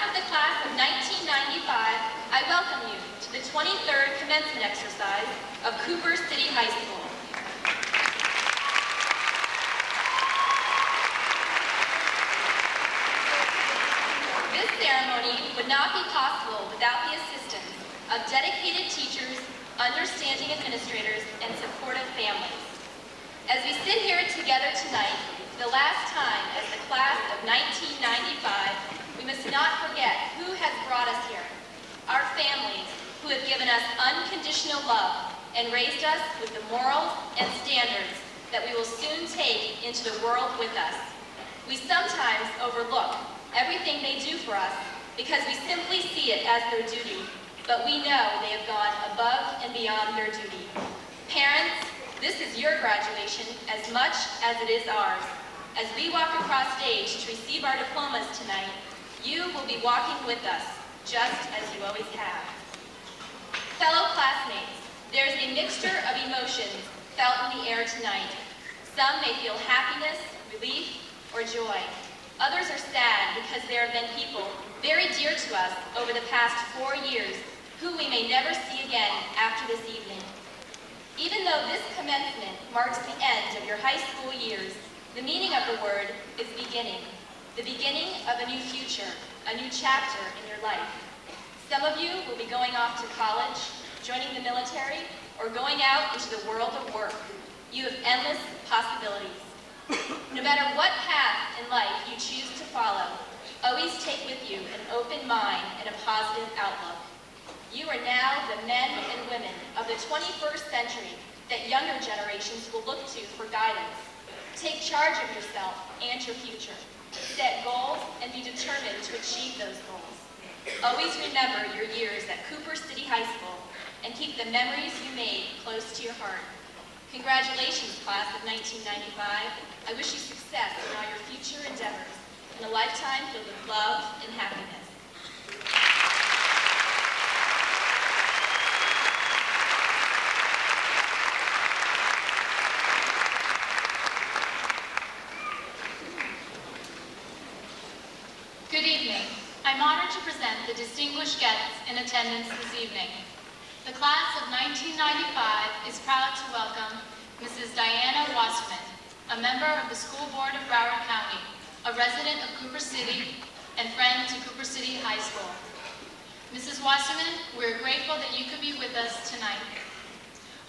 behalf of the class of 1995, I welcome you to the 23rd commencement exercise of Cooper City High School. This ceremony would not be possible without the assistance of dedicated teachers, understanding administrators, and supportive families. As we sit here together tonight, the last time as the class of 1995, we must not forget who has brought us here. Our families, who have given us unconditional love and raised us with the morals and standards that we will soon take into the world with us. We sometimes overlook everything they do for us because we simply see it as their duty, but we know they have gone above and beyond their duty. Parents, this is your graduation as much as it is ours. As we walk across stage to receive our diplomas tonight, you will be walking with us, just as you always have. Fellow classmates, there is a mixture of emotions felt in the air tonight. Some may feel happiness, relief, or joy. Others are sad because there have been people very dear to us over the past 4 years who we may never see again after this evening. Even though this commencement marks the end of your high school years, the meaning of the word is beginning. The beginning of a new future, a new chapter in your life. Some of you will be going off to college, joining the military, or going out into the world of work. You have endless possibilities. No matter what path in life you choose to follow, always take with you an open mind and a positive outlook. You are now the men and women of the 21st century that younger generations will look to for guidance. Take charge of yourself and your future. Set goals and be determined to achieve those goals. Always remember your years at Cooper City High School and keep the memories you made close to your heart. Congratulations, class of 1995. I wish you success in all your future endeavors and a lifetime filled with love and happiness. Good evening. I'm honored to present the distinguished guests in attendance this evening. The class of 1995 is proud to welcome Mrs. Diana Wasserman, a member of the School Board of Broward County, a resident of Cooper City, and friend to Cooper City High School. Mrs. Wasserman, we're grateful that you could be with us tonight.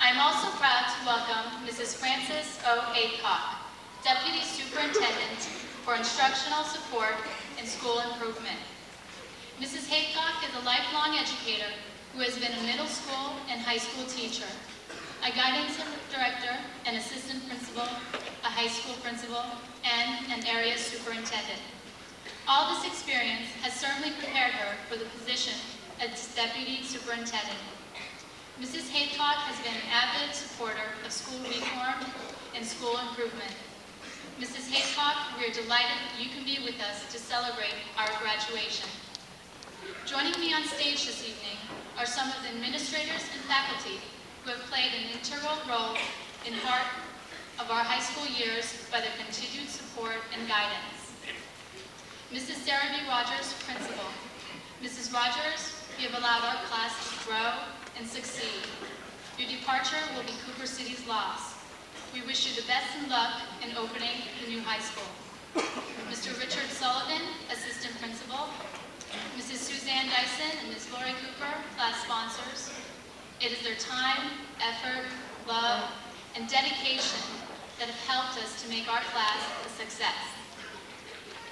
I'm also proud to welcome Mrs. Frances O. Aycock, Deputy Superintendent for Instructional Support and School Improvement. Mrs. Haycock is a lifelong educator who has been a middle school and high school teacher, a guidance director and assistant principal, a high school principal, and an area superintendent. All this experience has certainly prepared her for the position as deputy superintendent. Mrs. Haycock has been an avid supporter of school reform and school improvement. Mrs. Haycock, we are delighted that you can be with us to celebrate our graduation. Joining me on stage this evening are some of the administrators and faculty who have played an integral role in part of our high school years by their continued support and guidance. Mrs. Sarah B. Rogers, Principal. Mrs. Rogers, you have allowed our class to grow and succeed. Your departure will be Cooper City's loss. We wish you the best in luck in opening the new high school. Mr. Richard Sullivan, Assistant Principal. Mrs. Suzanne Dyson and Ms. Lori Cooper, class sponsors. It is their time, effort, love, and dedication that have helped us to make our class a success.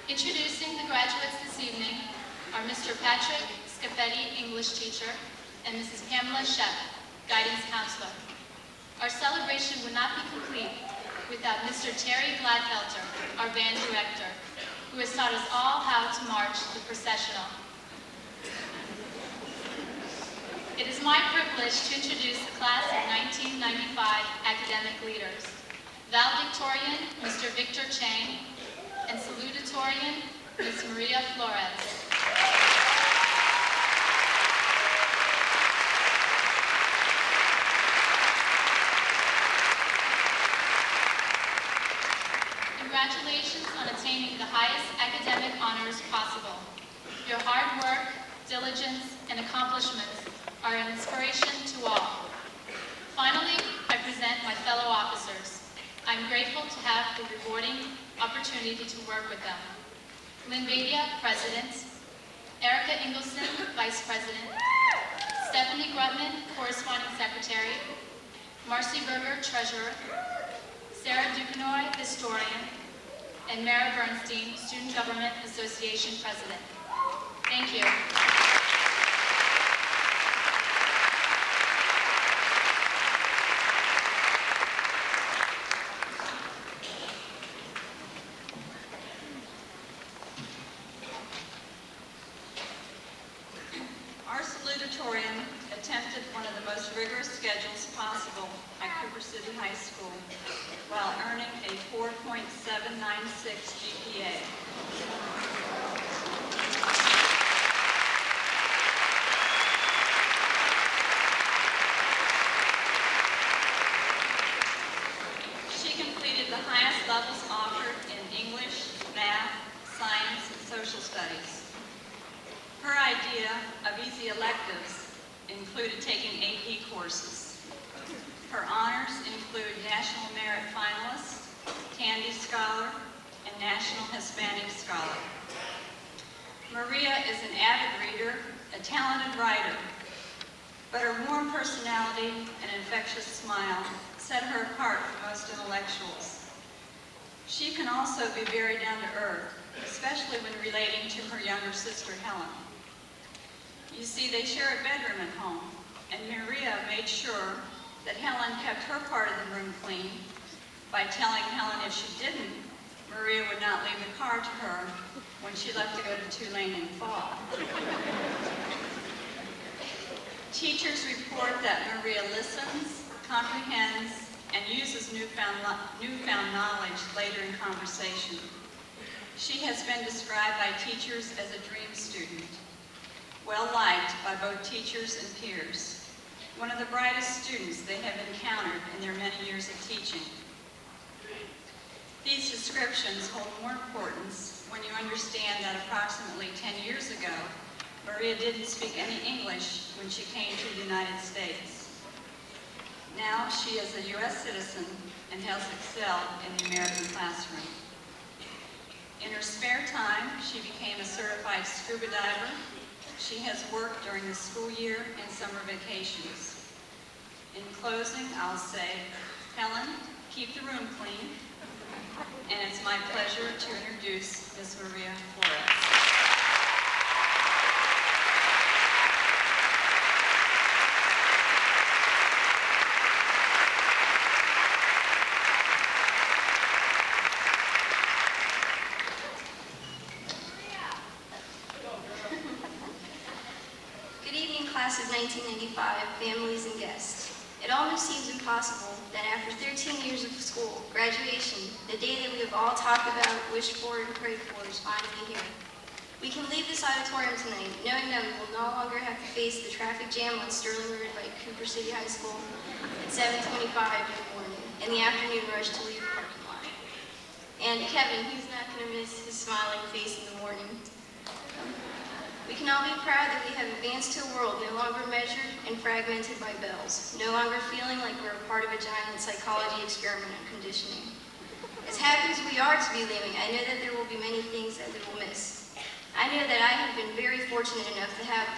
Introducing the graduates this evening are Mr. Patrick Scafetti, English teacher, and Mrs. Pamela Shepp, guidance counselor. Our celebration would not be complete without Mr. Terry Gladfelter, our band director, who has taught us all how to march the processional. It is my privilege to introduce the class of 1995 academic leaders. Valedictorian, Mr. Victor Chang, and salutatorian, Ms. Maria Flores. Congratulations on attaining the highest academic honors possible. Your hard work, diligence, and accomplishments are an inspiration to all. Finally, I present my fellow officers. I'm grateful to have the rewarding opportunity to work with them. Lynn Badia, President. Erica Ingleson, Vice President. Stephanie Grutman, Corresponding Secretary. Marcy Berger, Treasurer. Sarah Duquesnoy, Historian. And Mara Bernstein, Student Government Association President. Thank you. Our salutatorian attempted one of the most rigorous schedules possible at Cooper City High School while earning a 4.796 GPA. She completed the highest levels offered in English, math, science, and social studies. Her idea of easy electives included taking AP courses. Her honors include National Merit Finalist, Tandy Scholar, and National Hispanic Scholar. Maria is an avid reader, a talented writer, but her warm personality and infectious smile set her apart from most intellectuals. She can also be very down to earth, especially when relating to her younger sister, Helen. You see, they share a bedroom at home, and Maria made sure that Helen kept her part of the room clean by telling Helen if she didn't, Maria would not leave the car to her when she left to go to Tulane in the fall. Teachers report that Maria listens, comprehends, and uses newfound knowledge later in conversation. She has been described by teachers as a dream student, well-liked by both teachers and peers, one of the brightest students they have encountered in their many years of teaching. These descriptions hold more importance when you understand that approximately 10 years ago, Maria didn't speak any English when she came to the United States. Now she is a U.S. citizen and has excelled in the American classroom. In her spare time, she became a certified scuba diver. She has worked during the school year and summer vacations. In closing, I'll say, Helen, keep the room clean. And it's my pleasure to introduce Ms. Maria Flores. Class of 1995, families and guests. It almost seems impossible that after 13 years of school, graduation, the day that we have all talked about, wished for, and prayed for is finally here. We can leave this auditorium tonight knowing that we will no longer have to face the traffic jam on Sterling Road by Cooper City High School at 7:25 in the morning and the afternoon rush to leave the parking lot. And Kevin, he's not going to miss his smiling face in the morning. We can all be proud that we have advanced to a world no longer measured and fragmented by bells, no longer feeling like we're a part of a giant psychology experiment of conditioning. As happy as we are to be leaving, I know that there will be many things that we will miss. I know that I have been very fortunate enough to have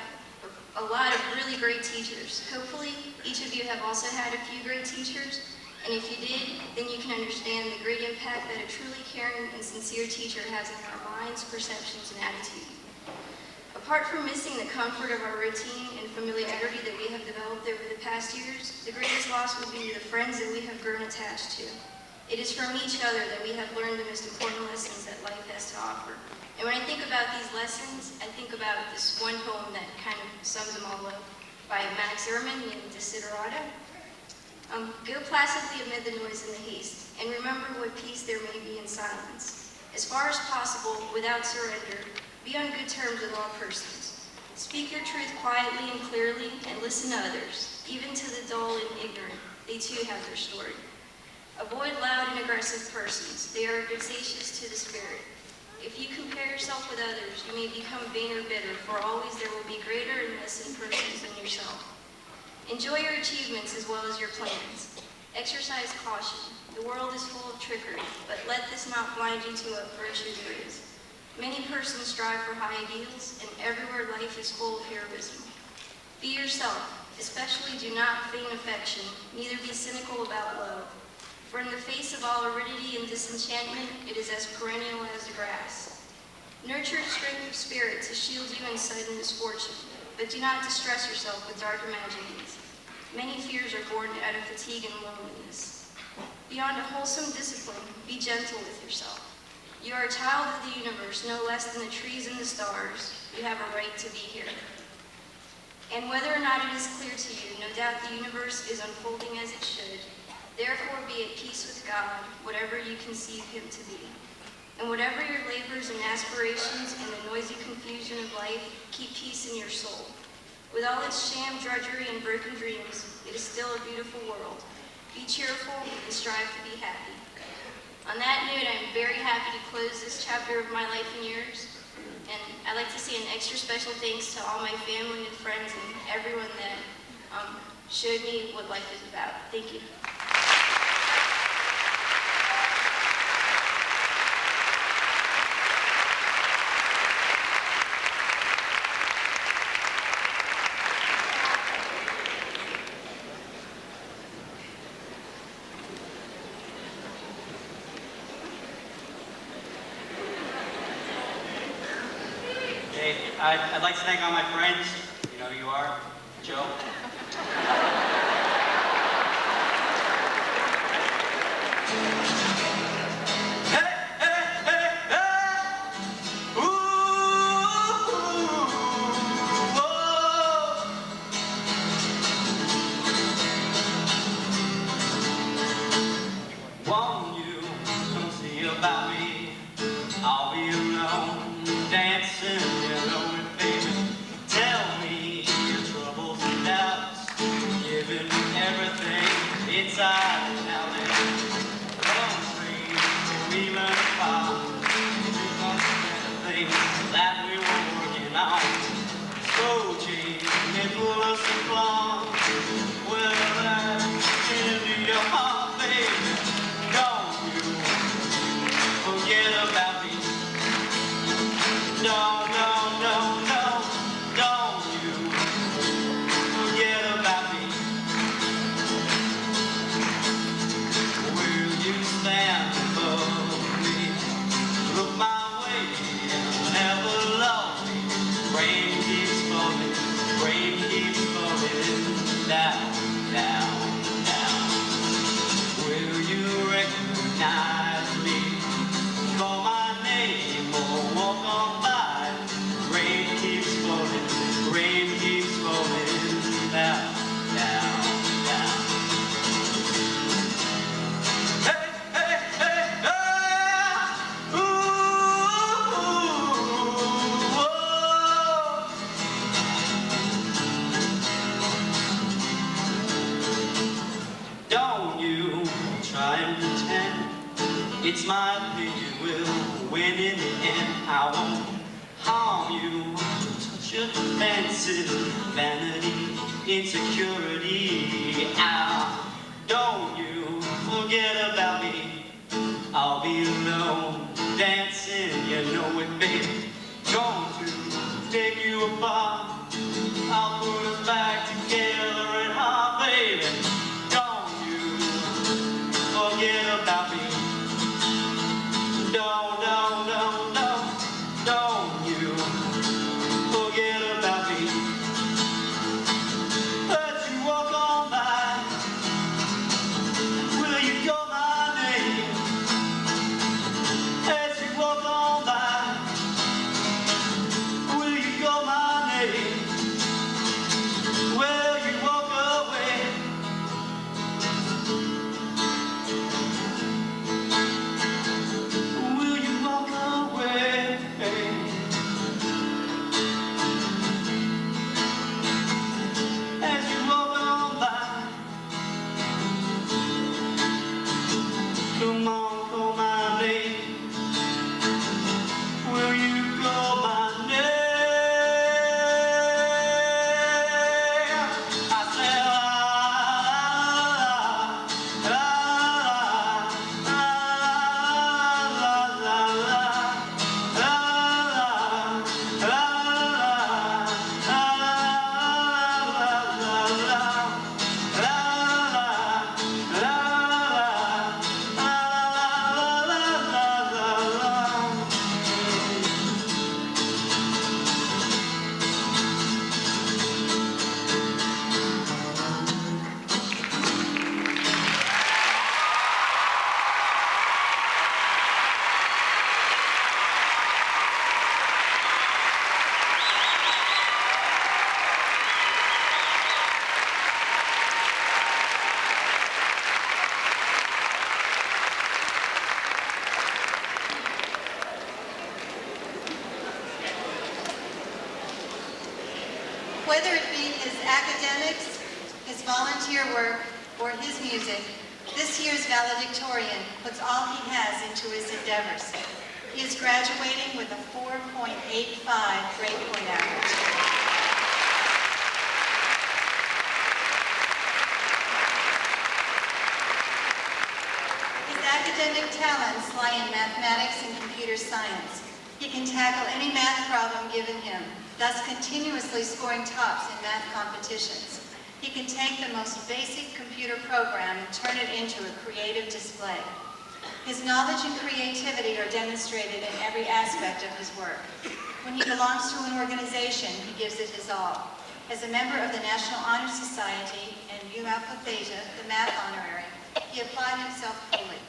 a lot of really great teachers. Hopefully, each of you have also had a few great teachers, and if you did, then you can understand the great impact that a truly caring and sincere teacher has on our minds, perceptions, and attitude. Apart from missing the comfort of our routine and familiarity that we have developed over the past years, the greatest loss would be the friends that we have grown attached to. It is from each other that we have learned the most important lessons that life has to offer. And when I think about these lessons, I think about this one poem that kind of sums them all up by Max Ehrmann in Desiderata. Go placidly amid the noise and the haste, and remember what peace there may be in silence. As far as possible, without surrender, be on good terms with all persons. Speak your truth quietly and clearly, and listen to others, even to the dull and ignorant. They too have their story. Avoid loud and aggressive persons. They are vexatious to the spirit. If you compare yourself with others, you may become vain or bitter, for always there will be greater and less in persons than yourself. Enjoy your achievements as well as your plans. Exercise caution. The world is full of trickery, but let this not blind you to what virtue there is. Many persons strive for high ideals, and everywhere life is full of heroism. Be yourself, especially do not feign affection, neither be cynical about love. For in the face of all aridity and disenchantment, it is as perennial as the grass. Nurture strength of spirit to shield you in sudden misfortune, but do not distress yourself with dark imaginings. Many fears are born out of fatigue and loneliness. Beyond a wholesome discipline, be gentle with yourself. You are a child of the universe, no less than the trees and the stars. You have a right to be here. And whether or not it is clear to you, no doubt the universe is unfolding as it should. Therefore be at peace with God, whatever you conceive him to be. And whatever your labors and aspirations and the noisy confusion of life, keep peace in your soul. With all its sham drudgery and broken dreams, it is still a beautiful world. Be cheerful and strive to be happy. On that note, I am very happy to close this chapter of my life and yours. And I'd like to say an extra special thanks to all my family and friends and everyone that showed me what life is about. Thank you. I'd like to thank all my friends. You know who you are. Joe. Hey, hey, hey, hey! Ooh, whoa. Won't you come see about me? I'll be alone, dancing, you know. Tell me your troubles and doubts, giving me everything inside and out there. Come free to even apart, do things that we were working on. So change and pull us apart. Well, that's into your heart, baby. Don't you forget about me. No, no, no, no. Don't you forget about me. Will you stand above me? Look my way and never love me. Rain keeps falling down, down, down. Will you recognize me? Call my name or walk on by. Rain keeps falling down, down, down. Hey, hey, hey, ah! Ooh, oh. Don't you try and pretend it's my opinion will win in the end. I won't harm you. Your defenses, vanity, insecurity. Don't you forget about me. I'll be alone, dancing, you know it, baby. Going to take you apart. I'll put us back together and hard, baby. Don't you forget about me. No, no, no, no. Don't you forget about me. Let you walk on by. Will you call my name? As you walk on by, will you call my name? Whether it be his academics, his volunteer work, or his music, this year's valedictorian puts all he has into his endeavors. He is graduating with a 4.85 grade point average. His academic talents lie in mathematics and computer science. He can tackle any math problem given him, thus continuously scoring tops in math competitions. He can take the most basic computer program and turn it into a creative display. His knowledge and creativity are demonstrated in every aspect of his work. When he belongs to an organization, he gives it his all. As a member of the National Honor Society and Mu Alpha Theta, the math honorary, he applied himself fully.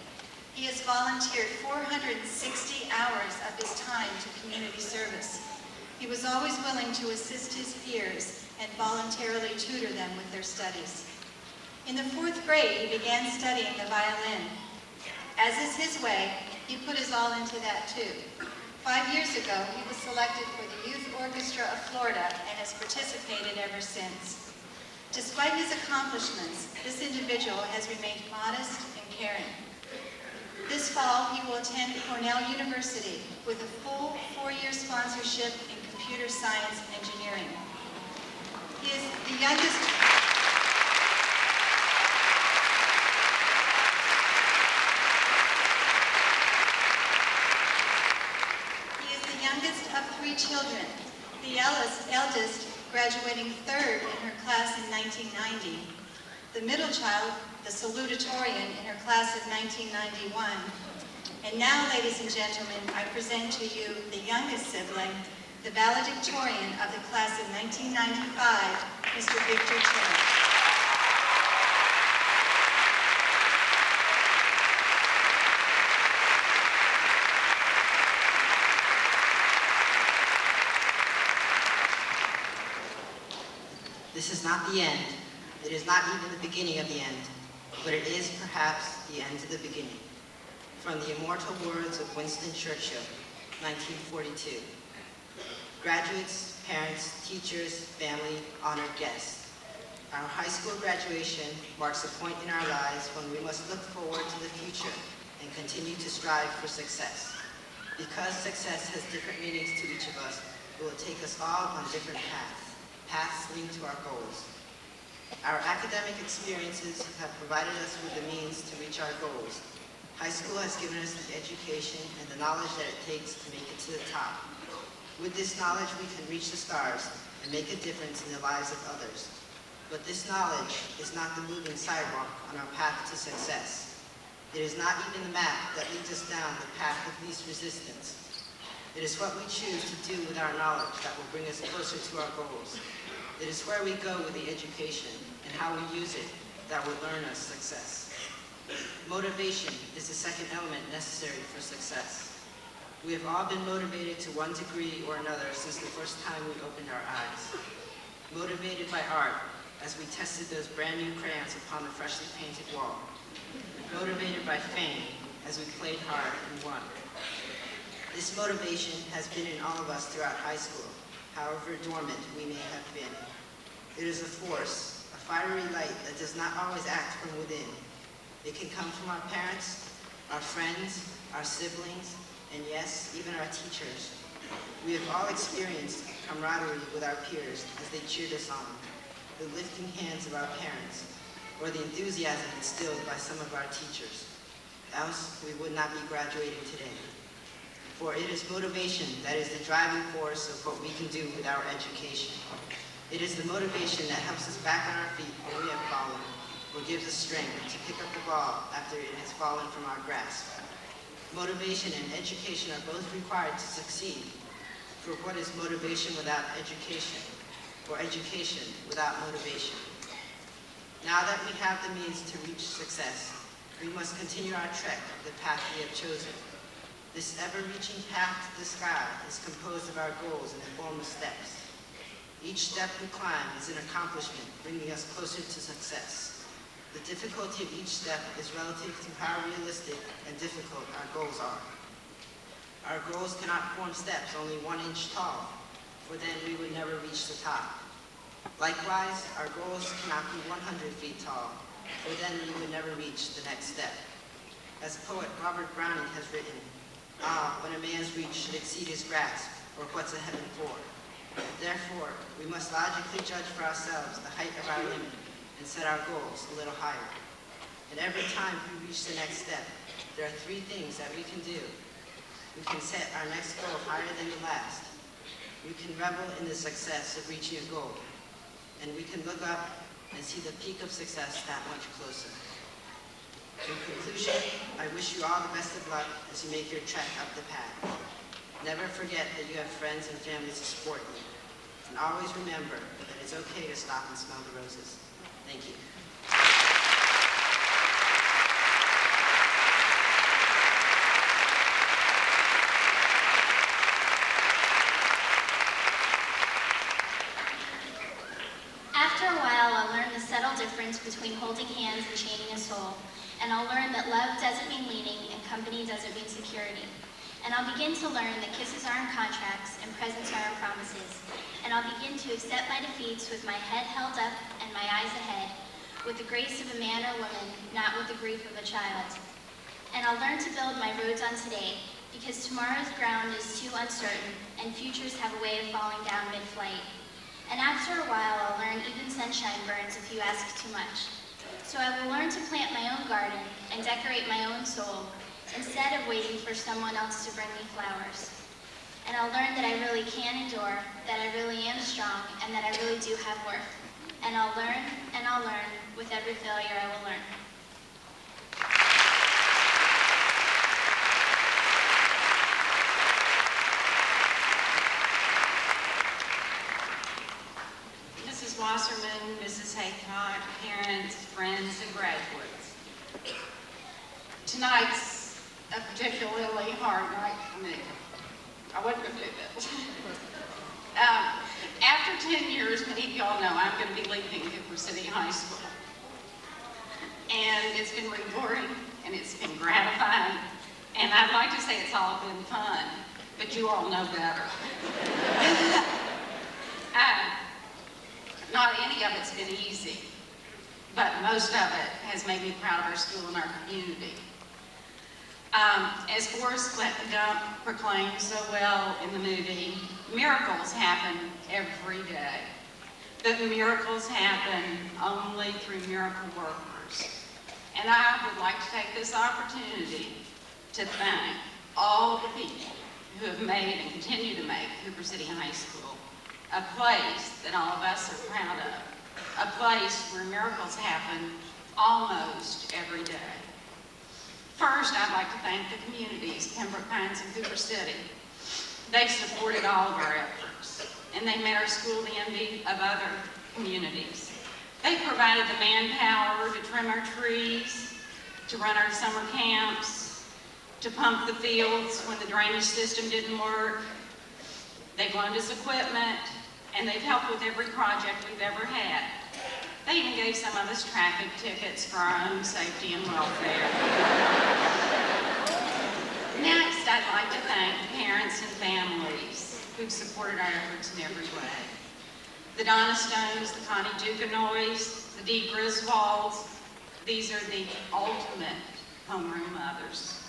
He has volunteered 460 hours of his time to community service. He was always willing to assist his peers and voluntarily tutor them with their studies. In the 4th grade, he began studying the violin. As is his way, he put his all into that too. 5 years ago, he was selected for the Youth Orchestra of Florida and has participated ever since. Despite his accomplishments, this individual has remained modest and caring. This fall, he will attend Cornell University with a full 4-year sponsorship in computer science engineering. He is the youngest of 3 children, the eldest graduating 3rd in her class in 1990, the middle child, the salutatorian in her class of 1991, and now, ladies and gentlemen, I present to you the youngest sibling, the valedictorian of the class of 1995, Mr. Victor Chen. This is not the end. It is not even the beginning of the end, but it is perhaps the end of the beginning. From the immortal words of Winston Churchill, 1942. Graduates, parents, teachers, family, honored guests. Our high school graduation marks a point in our lives when we must look forward to the future and continue to strive for success. Because success has different meanings to each of us, it will take us all on different paths leading to our goals. Our academic experiences have provided us with the means to reach our goals. High school has given us the education and the knowledge that it takes to make it to the top. With this knowledge, we can reach the stars and make a difference in the lives of others. But this knowledge is not the moving sidewalk on our path to success. It is not even the map that leads us down the path of least resistance. It is what we choose to do with our knowledge that will bring us closer to our goals. It is where we go with the education and how we use it that will earn us success. Motivation is the second element necessary for success. We have all been motivated to one degree or another since the first time we opened our eyes. Motivated by art, as we tested those brand new crayons upon the freshly painted wall. Motivated by fame, as we played hard and won. This motivation has been in all of us throughout high school, however dormant we may have been. It is a force, a fiery light that does not always act from within. It can come from our parents, our friends, our siblings, and yes, even our teachers. We have all experienced camaraderie with our peers as they cheered us on, the lifting hands of our parents, or the enthusiasm instilled by some of our teachers. Else, we would not be graduating today. For it is motivation that is the driving force of what we can do with our education. It is the motivation that helps us back on our feet when we have fallen, or gives us strength to pick up the ball after it has fallen from our grasp. Motivation and education are both required to succeed. For what is motivation without education, or education without motivation? Now that we have the means to reach success, we must continue our trek of the path we have chosen. This ever-reaching path to the sky is composed of our goals in the form of steps. Each step we climb is an accomplishment, bringing us closer to success. The difficulty of each step is relative to how realistic and difficult our goals are. Our goals cannot form steps only 1 inch tall, for then we would never reach the top. Likewise, our goals cannot be 100 feet tall, for then we would never reach the next step. As poet Robert Browning has written, "Ah, when a man's reach should exceed his grasp, or what's a heaven for?" Therefore, we must logically judge for ourselves the height of our limit and set our goals a little higher. And every time we reach the next step, there are 3 things that we can do. We can set our next goal higher than the last. We can revel in the success of reaching a goal. And we can look up and see the peak of success that much closer. In conclusion, I wish you all the best of luck as you make your trek up the path. Never forget that you have friends and family to support you. And always remember that it's okay to stop and smell the roses. Thank you. After a while, I'll learn the subtle difference between holding hands and chaining a soul. And I'll learn that love doesn't mean leaning and company doesn't mean security. And I'll begin to learn that kisses aren't contracts and presents aren't promises. And I'll begin to accept my defeats with my head held up and my eyes ahead, with the grace of a man or woman, not with the grief of a child. And I'll learn to build my roads on today, because tomorrow's ground is too uncertain, and futures have a way of falling down mid-flight. And after a while, I'll learn even sunshine burns if you ask too much. So I will learn to plant my own garden and decorate my own soul, instead of waiting for someone else to bring me flowers. And I'll learn that I really can endure, that I really am strong, and that I really do have worth. And I'll learn, with every failure I will learn. Mrs. Wasserman, Mrs. Haycock, parents, friends, and graduates. Tonight's a particularly hard night for me. I wasn't going to do this. After 10 years, many of y'all know I'm going to be leaving Cooper City High School. And it's been rewarding, and it's been gratifying, and I'd like to say it's all been fun, but you all know better. Not any of it's been easy, but most of it has made me proud of our school and our community. As Forrest Gump proclaimed so well in the movie, miracles happen every day. But miracles happen only through miracle workers. And I would like to take this opportunity to thank all the people who have made and continue to make Cooper City High School a place that all of us are proud of, a place where miracles happen almost every day. First, I'd like to thank the communities, Pembroke Pines and Cooper City. They've supported all of our efforts, and they made our school the envy of other communities. They provided the manpower to trim our trees, to run our summer camps, to pump the fields when the drainage system didn't work. They've loaned us equipment, and they've helped with every project we've ever had. They even gave some of us traffic tickets for our own safety and welfare. Next, I'd like to thank parents and families who've supported our efforts in every way. The Donna Stones, the Connie Ducanoys, the Dee Griswolds, these are the ultimate homeroom mothers.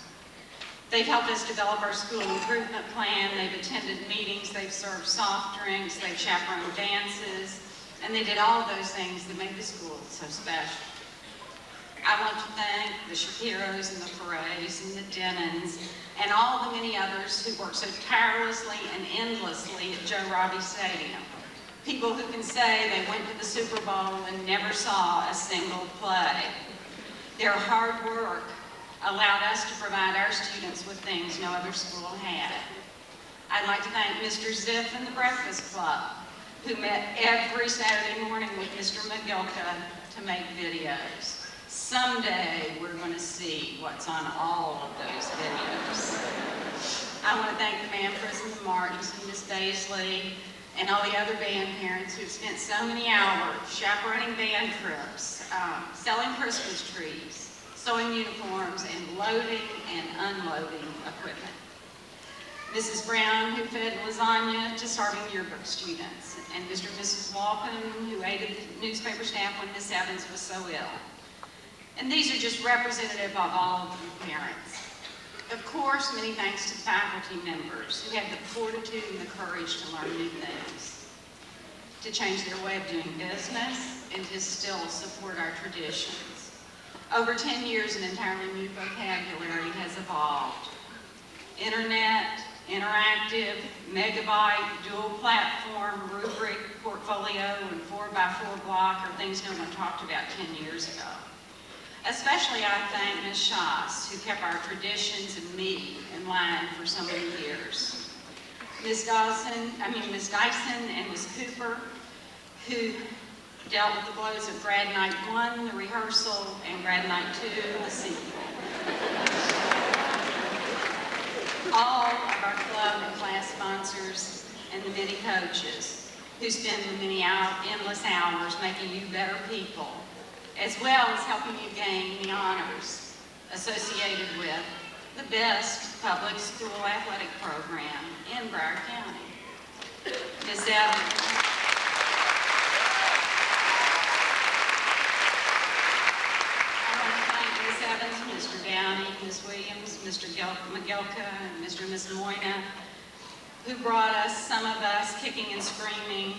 They've helped us develop our school improvement plan, they've attended meetings, they've served soft drinks, they've chaperoned dances, and they did all of those things that made the school so special. I want to thank the Shapiros and the Ferrays and the Dennons and all the many others who worked so tirelessly and endlessly at Joe Robbie Stadium. People who can say they went to the Super Bowl and never saw a single play. Their hard work allowed us to provide our students with things no other school had. I'd like to thank Mr. Ziff and the Breakfast Club, who met every Saturday morning with Mr. McGilka to make videos. Someday, we're going to see what's on all of those videos. I want to thank the Manfreds and the Martins and Miss Baisley and all the other band parents who've spent so many hours chaperoning band trips, selling Christmas trees, sewing uniforms, and loading and unloading equipment. Mrs. Brown, who fed lasagna to starving yearbook students, and Mr. and Mrs. Walken, who aided the newspaper staff when Miss Evans was so ill. And these are just representative of all of you parents. Of course, many thanks to faculty members who had the fortitude and the courage to learn new things, to change their way of doing business, and to still support our traditions. Over 10 years, an entirely new vocabulary has evolved. Internet, interactive, megabyte, dual platform, rubric, portfolio, and 4x4 block are things no one talked about 10 years ago. Especially I thank Ms. Schaas, who kept our traditions and me in line for so many years. Ms. Dyson and Ms. Cooper, who dealt with the blows of grad night 1, the rehearsal, and grad night 2, the sequel. All of our club and class sponsors and the many coaches who spend the many endless hours making you better people, as well as helping you gain the honors associated with the best public school athletic program in Broward County. Ms. Evans. Mr. Downey, Ms. Williams, Mr. McGilka, and Mr. and Ms. Moyna, who brought us, some of us, kicking and screaming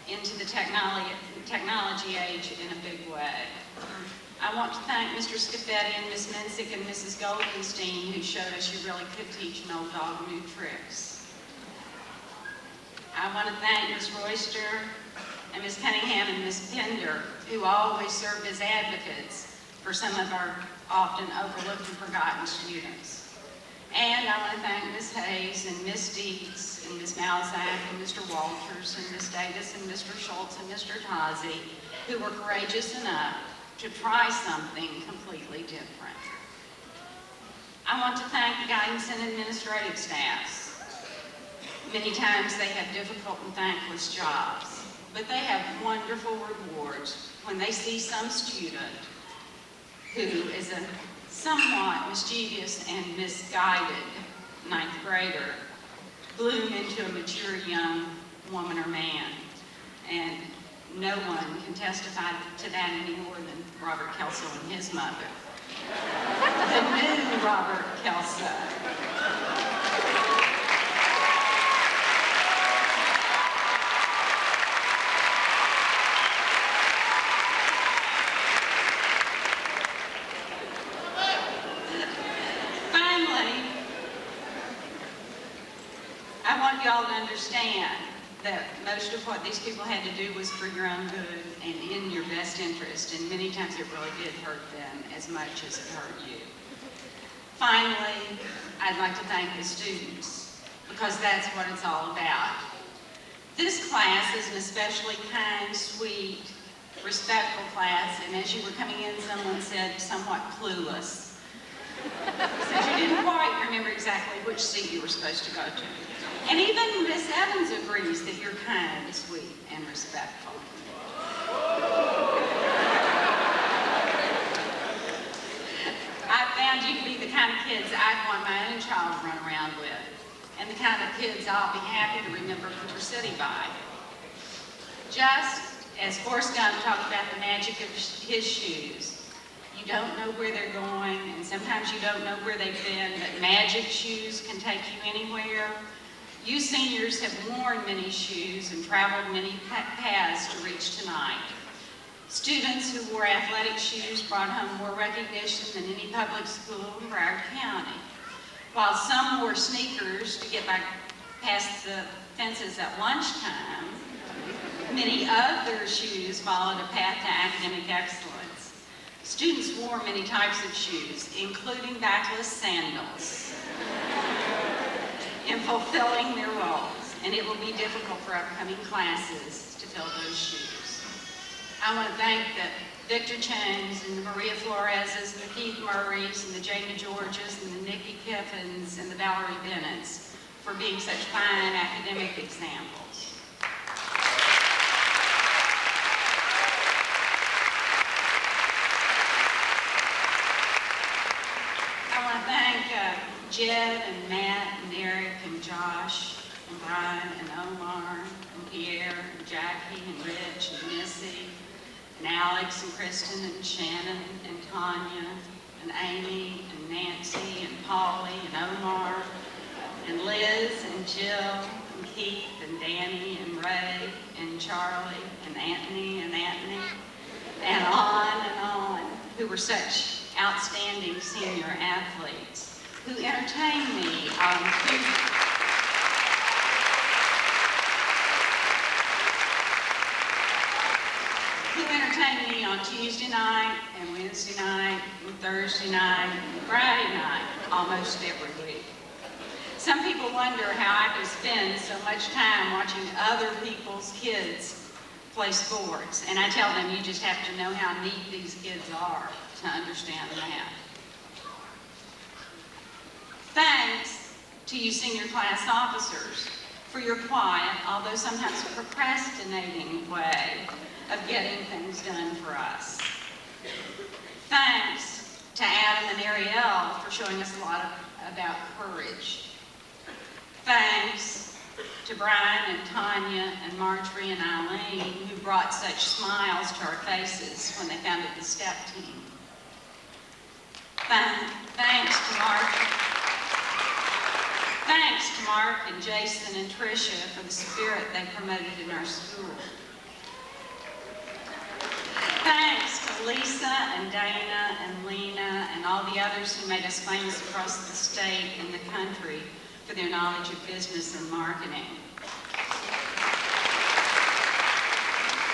into the technology age in a big way. I want to thank Mr. Scafetti and Ms. Mensick and Mrs. Goldenstein, who showed us you really could teach an old dog new tricks. I want to thank Ms. Royster and Ms. Cunningham and Ms. Pender, who always served as advocates for some of our often overlooked and forgotten students. And I want to thank Ms. Hayes and Ms. Dietz and Ms. Malzak and Mr. Walters and Ms. Davis and Mr. Schultz and Mr. Tazi, who were courageous enough to try something completely different. I want to thank the guidance and administrative staffs. Many times they have difficult and thankless jobs, but they have wonderful rewards when they see some student who is a somewhat mischievous and misguided ninth grader bloom into a mature young woman or man. And no one can testify to that any more than Robert Kelso and his mother. The new Robert Kelso. Y'all to understand that most of what these people had to do was for your own good and in your best interest, and many times it really did hurt them as much as it hurt you. Finally, I'd like to thank the students, because that's what it's all about. This class is an especially kind, sweet, respectful class, and as you were coming in, someone said somewhat clueless. Said you didn't quite remember exactly which seat you were supposed to go to. And even Miss Evans agrees that you're kind, sweet, and respectful. I found you to be the kind of kids I'd want my own child to run around with, and the kind of kids I'll be happy to remember Cooper City by. Just as Forrest Gump talked about the magic of his shoes, you don't know where they're going, and sometimes you don't know where they've been, but magic shoes can take you anywhere. You seniors have worn many shoes and traveled many paths to reach tonight. Students who wore athletic shoes brought home more recognition than any public school in Broward County. While some wore sneakers to get back past the fences at lunchtime, many other shoes followed a path to academic excellence. Students wore many types of shoes, including backless sandals, in fulfilling their roles, and it will be difficult for upcoming classes to fill those shoes. I want to thank the Victor Changs and the Maria Floreses and the Keith Murrays and the Jamie Georges and the Nikki Kiffins and the Valerie Bennetts for being such fine academic examples. I want to thank Jed and Matt and Eric and Rich and Missy, and Alex and Kristen and Shannon and Tanya and Amy and Nancy and Polly and Omar and Liz and Jill and Keith and Danny and Ray and Charlie and Anthony, and on, who were such outstanding senior athletes, who entertained me on Tuesday night and Wednesday night and Thursday night and Friday night, almost every week. Some people wonder how I could spend so much time watching other people's kids play sports, and I tell them you just have to know how neat these kids are to understand that. Thanks to you senior class officers for your quiet, although sometimes procrastinating way of getting things done for us. Thanks to Adam and Ariel for showing us a lot about courage. Thanks to Brian and Tanya and Marjorie and Eileen, who brought such smiles to our faces when they founded the STEP team. Thanks to Mark and Jason and Tricia for the spirit they promoted in our school. Thanks to Lisa and Dana and Lena and all the others who made us famous across the state and the country for their knowledge of business and marketing.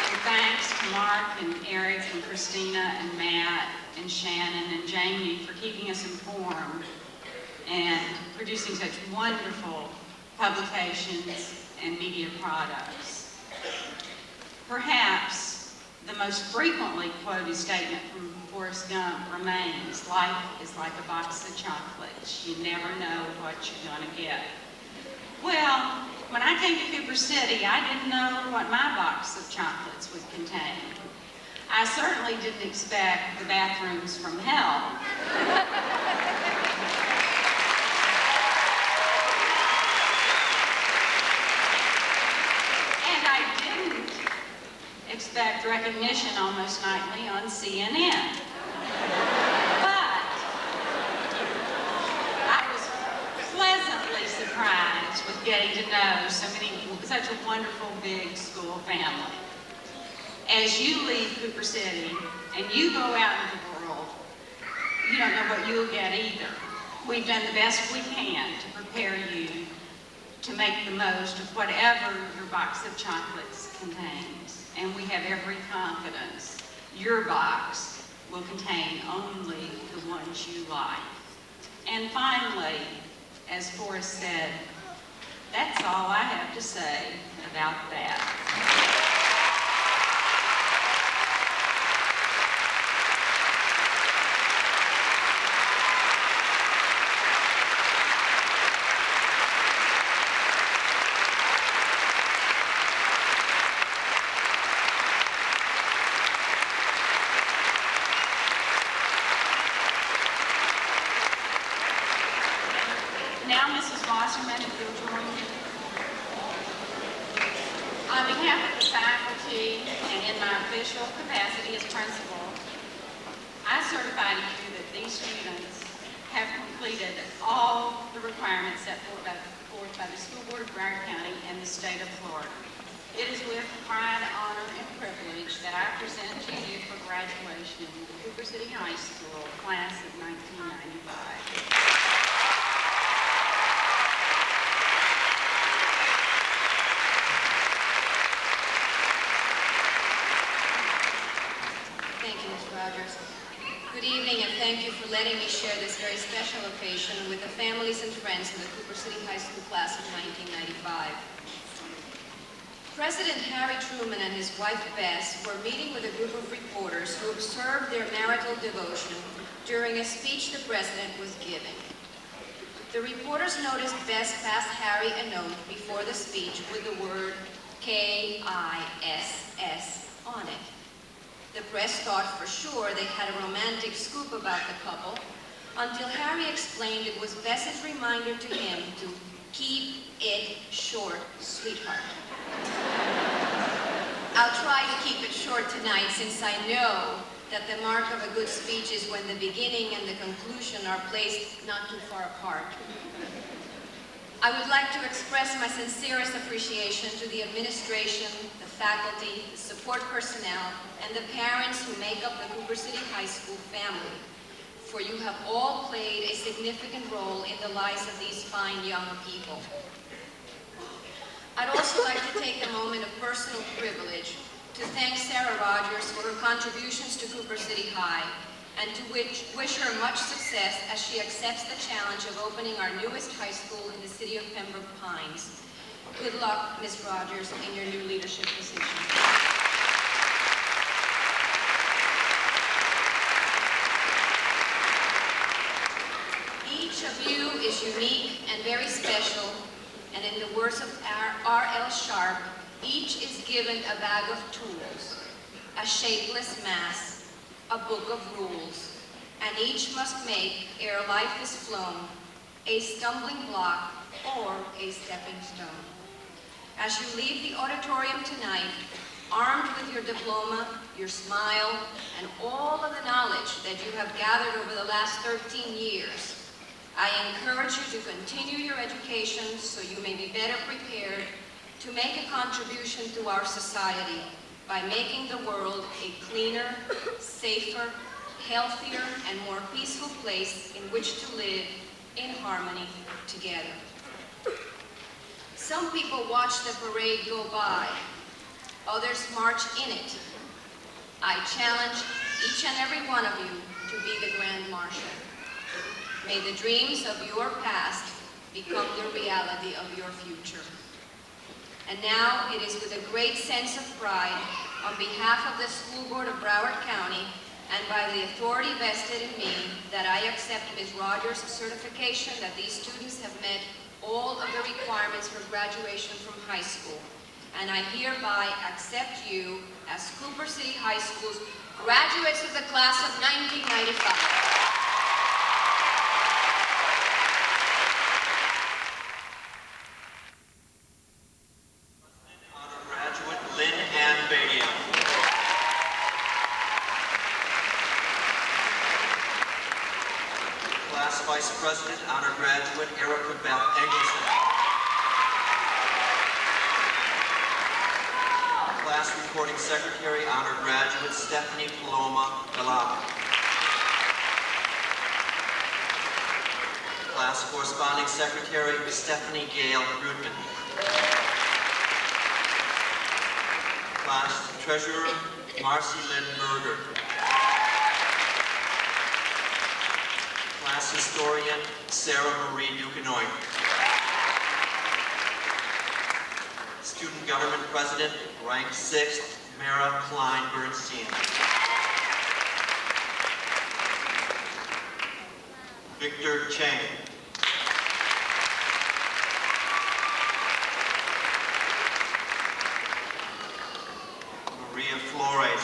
And thanks to Mark and Eric and Christina and Matt and Shannon and Jamie for keeping us informed and producing such wonderful publications and media products. Perhaps the most frequently quoted statement from Forrest Gump remains, life is like a box of chocolates. You never know what you're going to get. Well, when I came to Cooper City, I didn't know what my box of chocolates would contain. I certainly didn't expect the bathrooms from hell. And I didn't expect recognition almost nightly on CNN. But I was pleasantly surprised with getting to know such a wonderful big school family. As you leave Cooper City and you go out into the world, you don't know what you'll get either. We've done the best we can to prepare you to make the most of whatever your box of chocolates contains. And we have every confidence your box will contain only the ones you like. And finally, as Forrest said, that's all I have to say about that. Now, Mrs. Wasserman, if you'll join me. On behalf of the faculty and in my official capacity as principal, I certify to you that these students have completed all the requirements set forth by the School Board of Broward County and the state of Florida. It is with pride, honor, and privilege that I present to you for graduation the Cooper City High School class of 1995. Thank you, Ms. Rogers. Good evening, and thank you for letting me share this very special occasion with the families and friends of the Cooper City High School class of 1995. President Harry Truman and his wife Bess were meeting with a group of reporters who observed their marital devotion during a speech the president was giving. The reporters noticed Bess pass Harry a note before the speech with the word K-I-S-S on it. The press thought for sure they had a romantic scoop about the couple until Harry explained it was Bess's reminder to him to keep it short, sweetheart. I'll try to keep it short tonight since I know that the mark of a good speech is when the beginning and the conclusion are placed not too far apart. I would like to express my sincerest appreciation to the administration, the faculty, the support personnel, and the parents who make up the Cooper City High School family, for you have all played a significant role in the lives of these fine young people. I'd also like to take a moment of personal privilege to thank Sarah Rogers for her contributions to Cooper City High and to wish her much success as she accepts the challenge of opening our newest high school in the city of Pembroke Pines. Good luck, Ms. Rogers, in your new leadership position. Each of you is unique and very special, and in the words of R.L. Sharp, each is given a bag of tools, a shapeless mass, a book of rules, and each must make, ere life is flown, a stumbling block or a stepping stone. As you leave the auditorium tonight, armed with your diploma, your smile, and all of the knowledge that you have gathered over the last 13 years, I encourage you to continue your education so you may be better prepared to make a contribution to our society by making the world a cleaner, safer, healthier, and more peaceful place in which to live in harmony together. Some people watch the parade go by, others march in it. I challenge each and every one of you to be the Grand Marshal. May the dreams of your past become the reality of your future. And now it is with a great sense of pride on behalf of the School Board of Broward County and by the authority vested in me that I accept Ms. Rogers' certification that these students have met all of the requirements for graduation from high school. And I hereby accept you as Cooper City High School's graduates of the class of 1995. Vice President, honor graduate Erica Beth Engelson. Class Recording Secretary, honor graduate Stephanie Paloma Galapa. Class Corresponding Secretary Stephanie Gail Rudman. Class Treasurer Marcy Lynn Berger. Class Historian, Sarah Marie Duquesnoy. Student Government President, rank 6th, Mara Klein Bernstein. Victor Cheng. Maria Flores.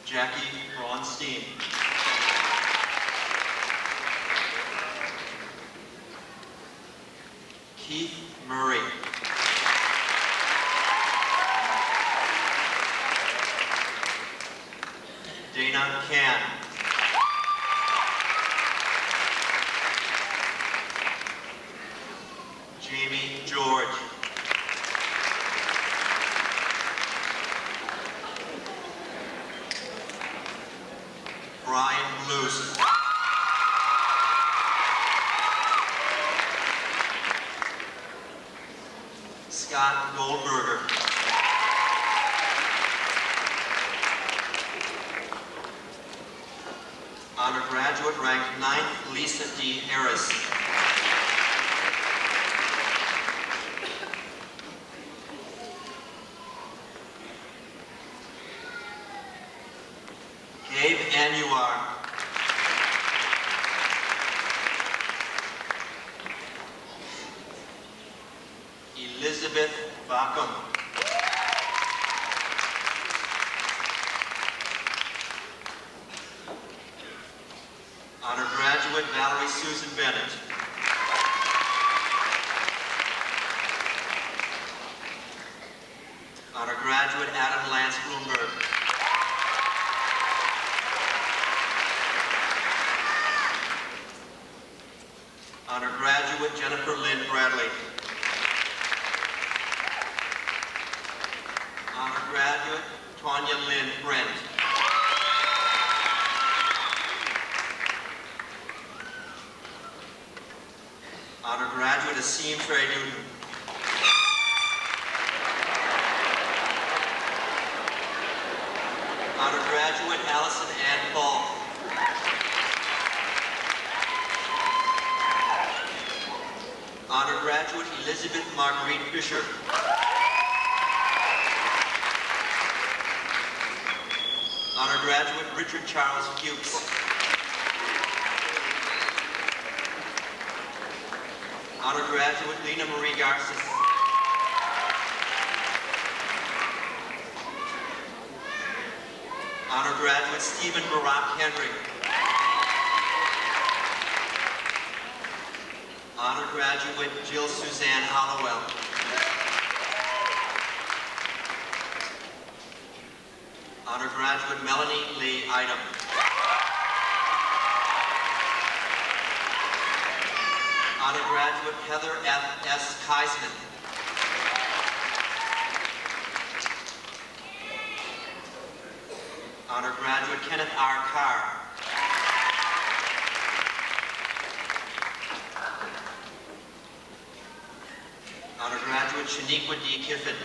Jackie Ronstein. Keith Murray. Dana Can. Jamie George. Brian Blues. Scott Goldberger. Honor graduate, ranked 9th, Lisa D. Harris. Gabe Anuar. Elizabeth Backham. Honor graduate Valerie Susan Bennett. Honor graduate Adam Lance Bloomberg. Honor graduate Jennifer Lynn Bradley. Honor graduate Tanya Lynn Brent. Honor graduate Asim Trey Newton. Honor graduate Allison Ann Paul. Honor graduate Elizabeth Marguerite Fisher. Honor graduate Richard Charles Fuchs. Honor graduate Lena Marie Garces. Honor graduate Stephen Barack Henry. Honor graduate Jill Suzanne Hollowell. Honor graduate Melanie Lee Idem. Honor graduate Heather F. S. Keisman. Honor graduate Kenneth R. Carr. Honor graduate Shaniqua D. Kiffin.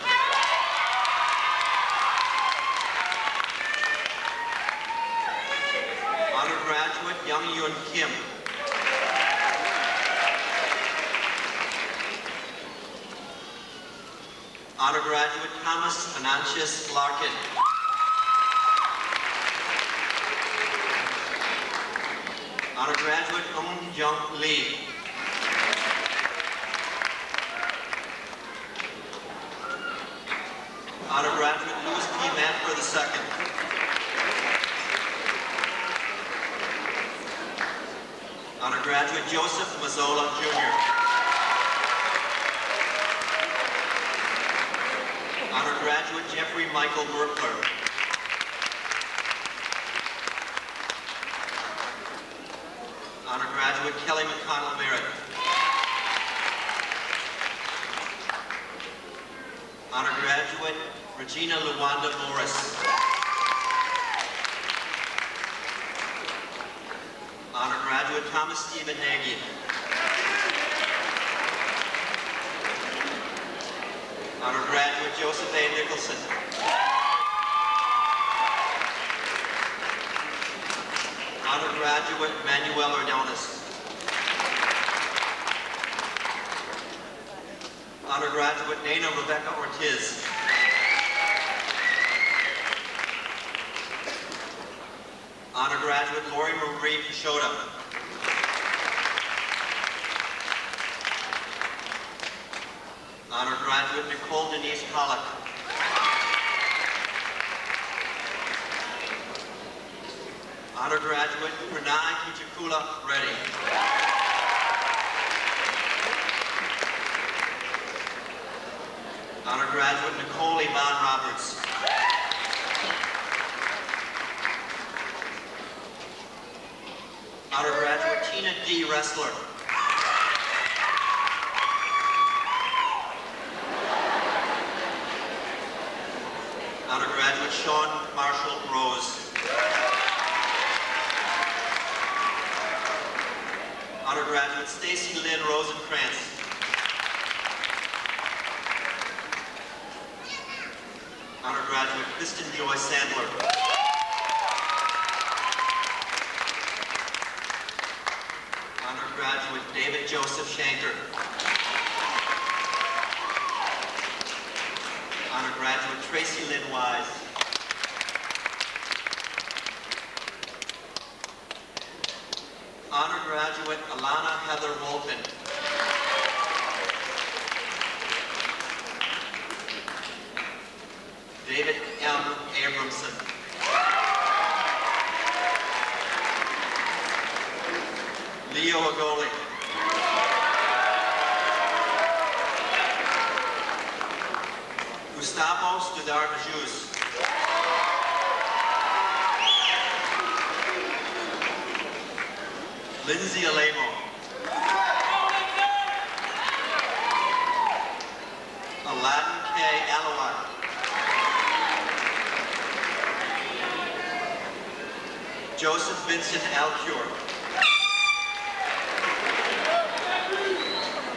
Honor graduate Young Yun Kim. Honor graduate Thomas Anantius Larkin. Honor graduate Jung Lee. Honor graduate Louis P. Manford II. Honor graduate Joseph Mazzola Jr. Honor graduate Jeffrey Michael Berkler. Honor graduate Kelly McConnell Merritt. Honor graduate Regina Luwanda Morris. Honor graduate Thomas Stephen Nagy. Honor graduate Joseph A. Nicholson. Honor graduate Manuel Ordonez. Honor graduate Nana Rebecca Ortiz. Honor graduate Lori Marie Pashota. Honor graduate Nicole Denise Pollock. Honor graduate Pranay Kichakula Reddy. Honor graduate Nicole Iman Roberts. Honor graduate Tina D. Ressler. Honor graduate Sean Marshall Rose. Honor graduate Stacy Lynn Rosenkrantz. Honor graduate Kristen Joy Sandler. Honor graduate David Joseph Shanker. Honor graduate Tracy Lynn Wise. Honor graduate Alana Heather Wolfen. Leo Agoli. Gustavo Studar-Majus. Lindsay Alemo. Aladdin K. Alawat. Joseph Vincent Alcure.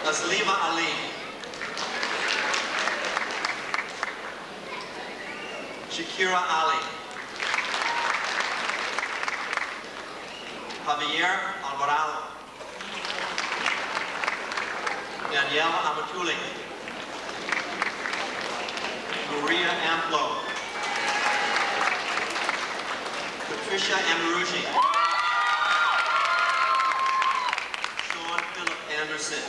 Aslima Ali. Shakira Ali. Javier Alvarado. Danielle Amatuli. Maria Amplo. Patricia Amarucci. Sean Philip Anderson.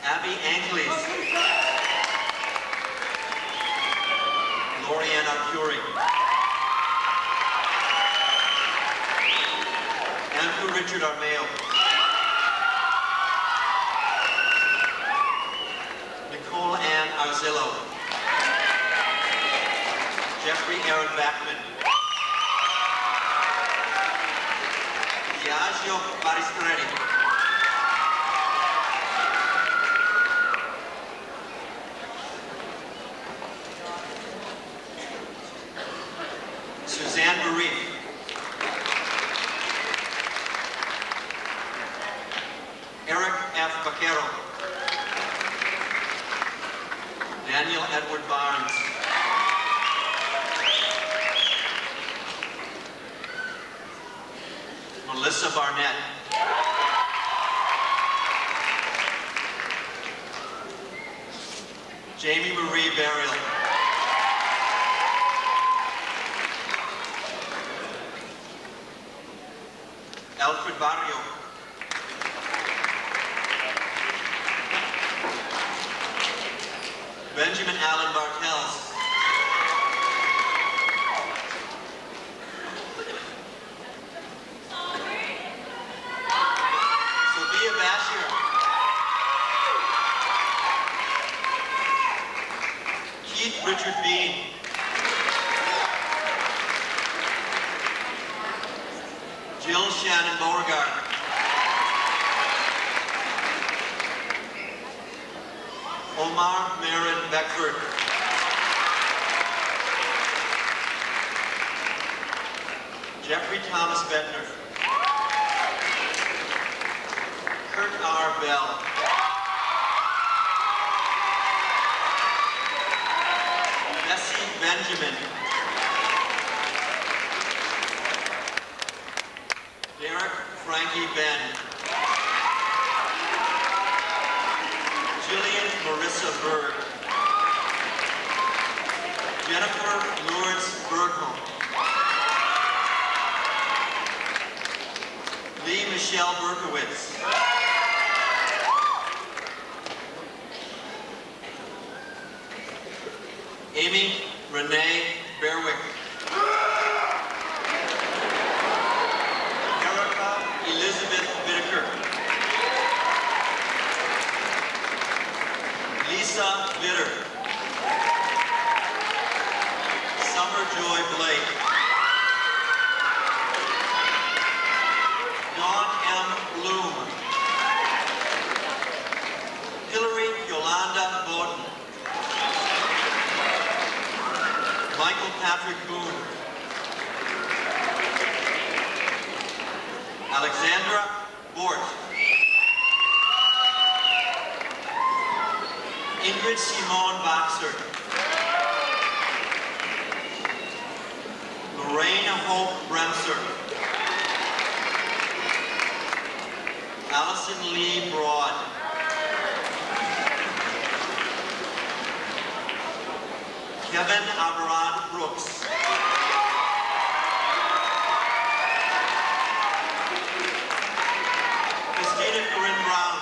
Abby Ankleys. Lorianne Arcuri. Andrew Richard Armeo. Nicole Ann Arzillo. Jeffrey Aaron Backman. Diageo Baristreni. Suzanne Marie. Eric F. Vaquero. Daniel Edward Barnes. Melissa Barnett. Jamie Marie Burial. Alfred Barrio. Benjamin Allen Bartels. Sophia Bashir. Keith Richard Bean. Jill Shannon Beauregard. Omar Marin Beckford. Jeffrey Thomas Bettner. Kurt R. Bell. Bessie Benjamin. Derek Frankie Ben. Jillian Marissa Berg. Jennifer Lourdes Bergholm. Lee Michelle Berkowitz. Amy Renee Berwick. Erica Elizabeth Whitaker. Lisa Vitter. Summer Joy Blake. Dawn M. Bloom. Hillary Yolanda Bowden. Michael Patrick Boone. Alexandra Bort. Ingrid Simone Boxer. Lorraine Hope Bremser. Allison Lee Broad. Kevin Aberrod Brooks. Christina Corinne Brown.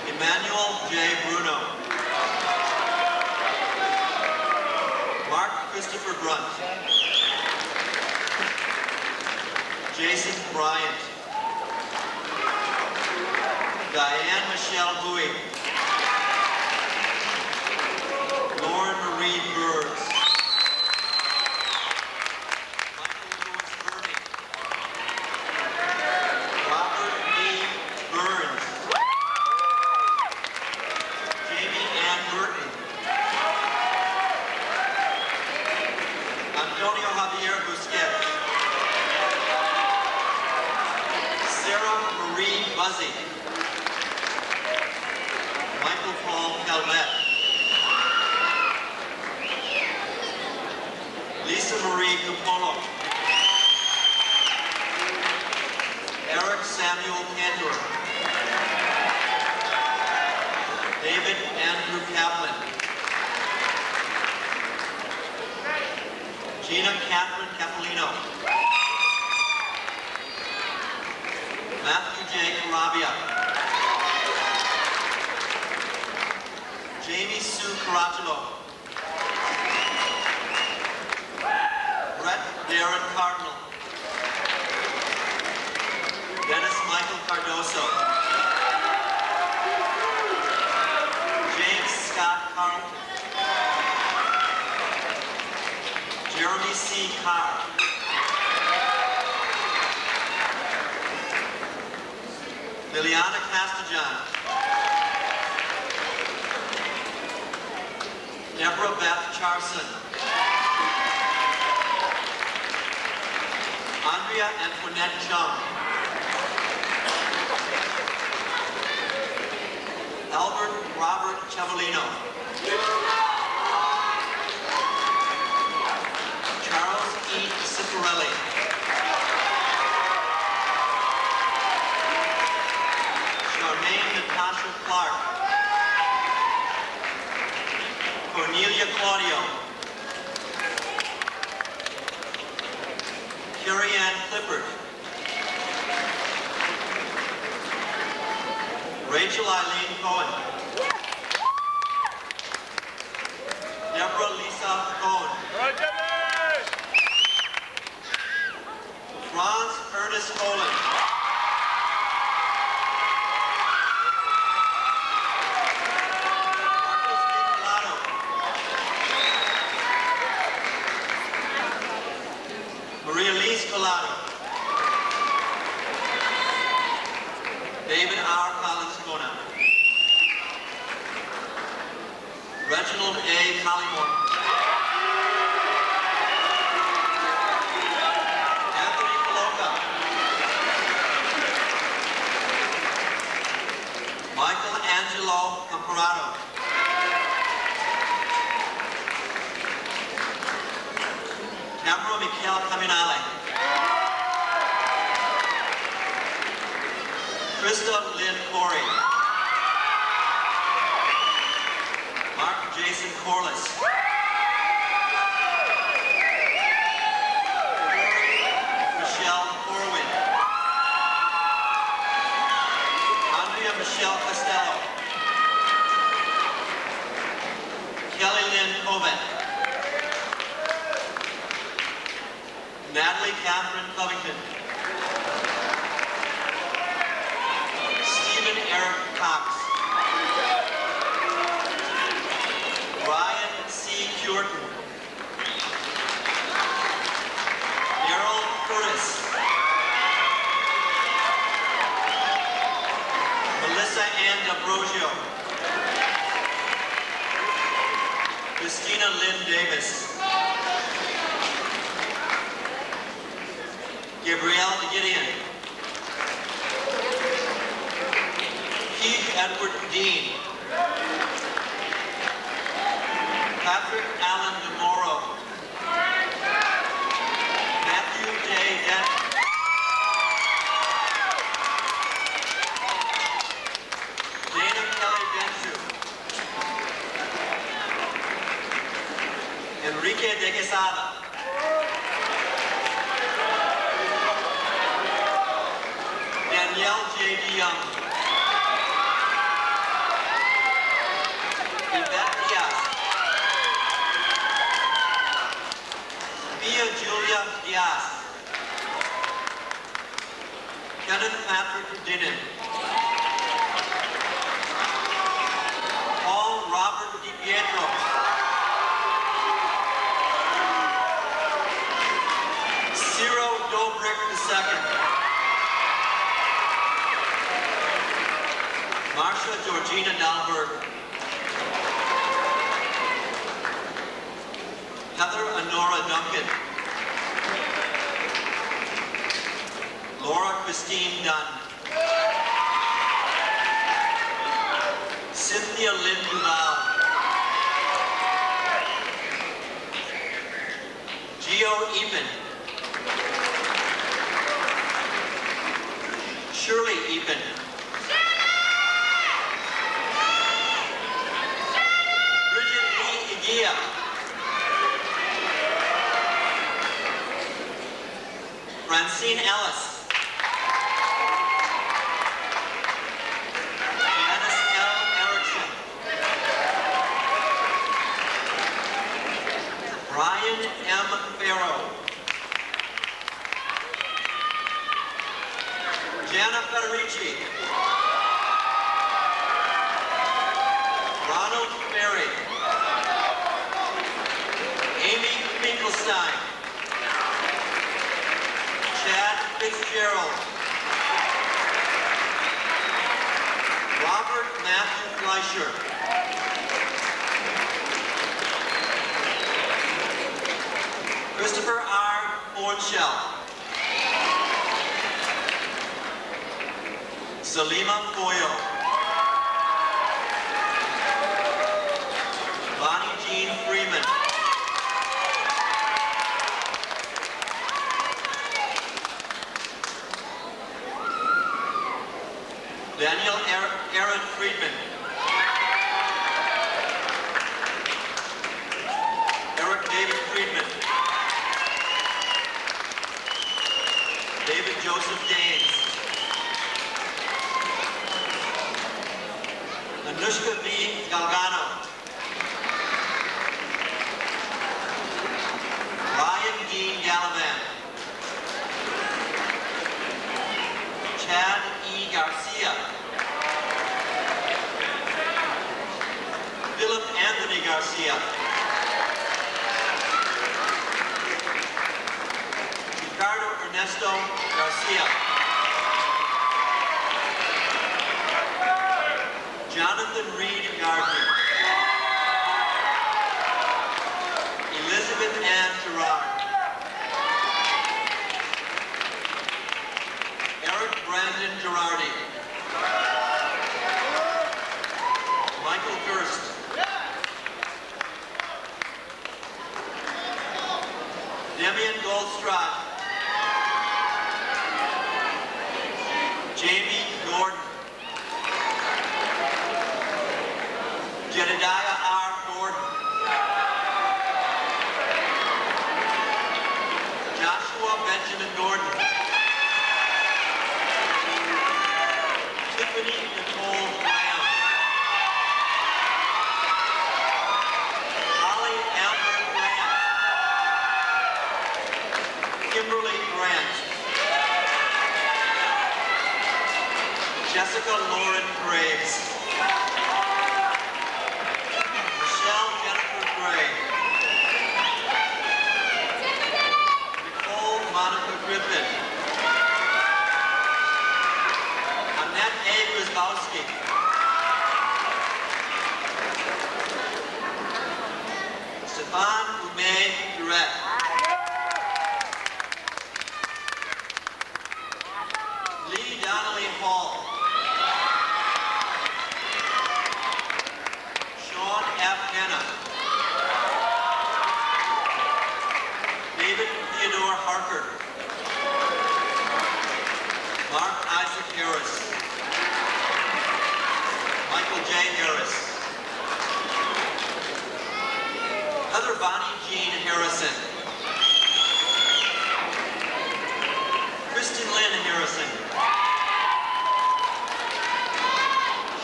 Emmanuel J. Bruno. Mark Christopher Brunt. Diane Michelle Bowie. Lauren Marie Burns. Michael Lewis Burning. Robert E. Burns. Jamie Ann Burton. Antonio Javier Busquets. Sarah Marie Buzzy. Michael Paul Calvette. Lisa Marie Capolo. Eric Samuel Cantor. David Andrew Kaplan. Gina Catherine Capolino. Matthew J. Carabia. Jamie Sue Caracciolo. Brett Darren Cardinal. Dennis Michael Cardoso. James Scott Carlton. Jeremy C. Carr. Liliana Castajan. Deborah Beth Charson. Andrea Antoinette Chung. Albert Robert Chavalino. Charles E. Cifarelli. Charmaine Natasha Clark. Cornelia Claudio. Carrie Ann Clifford. Rachel Eileen Cohen. Deborah Lisa Cohen. Franz Ernest Colin. Marcos Nicolado. Maria Lise Collado. David R. Collins Kona. Reginald A. Collymore. Anthony Coloca. Michael Angelo Comparato. Tamara Michael Caminale. Krista Lynn Corey. Mark Jason Corliss. Michelle Corwin. Andrea Michelle Costello. Kelly Lynn Covet. Natalie Catherine Covington. Stephen Eric Cox. Ryan C. Curtin. Daryl Curtis. Melissa Ann D'Ambrosio. Christina Lynn Davis. Gabrielle Gideon. Keith Edward Dean. Patrick Allen DeMoro. Matthew J. Denton. Dana Kelly Denshu. Enrique de Quesada. Danielle J.D. Young. Yvette Diaz. Mia Julia Diaz. Kenneth Patrick Dinnan. Pietro. Ciro Dobrik II. Marcia Georgina Dahlberg. Heather Honora Duncan. Laura Christine Dunn. Cynthia Lynn Duval. Gio Epen. Shirley Epen. Bridget Lee Igia. Francine Ellis. Janice L. Erickson. Brian M. Farrow. Jana Federici. Ronald Berry. Amy Finkelstein. Chad Fitzgerald. Robert Matthew Fleischer. Christopher R. Hornshell. Salima Foyle. Bonnie Jean Freeman. Daniel Aaron Friedman. Eric David Friedman. David Joseph Danes. Anushka V. Galgano. Ryan Dean Gallivan. Chad E. Garcia. Philip Anthony Garcia. Ricardo Ernesto Garcia. Jonathan Reed Gardner. Elizabeth Ann Gerard. Eric Brandon Girardi. Michael Gerst. Demian Goldstraat. Jamie Gordon. Jedediah R. Gordon. Joshua Benjamin Gordon. Tiffany Nicole Graham. Holly Amber Grant. Kimberly Grant. Jessica Lauren Graves. Michelle Jennifer Gray. Nicole Monica Griffin. Annette A. Grisbowski. Stefan Umay Duret. Lee Donnelly Hall. Sean F. Hanna. David Theodore Harker. Mark Isaac Harris. Michael J. Harris. Heather Bonnie Jean Harrison. Kristen Lynn Harrison.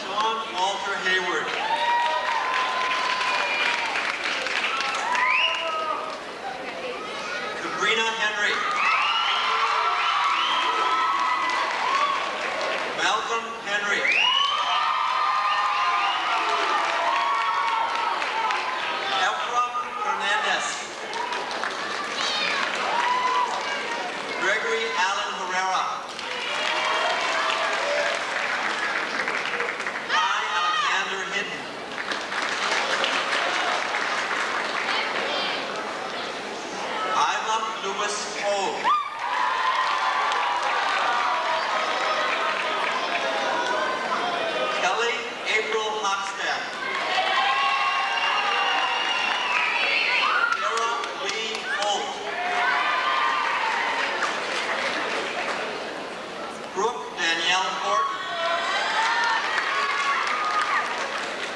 Sean Walter Hayward. Sabrina Henry. Malcolm Henry. Danielle Horton.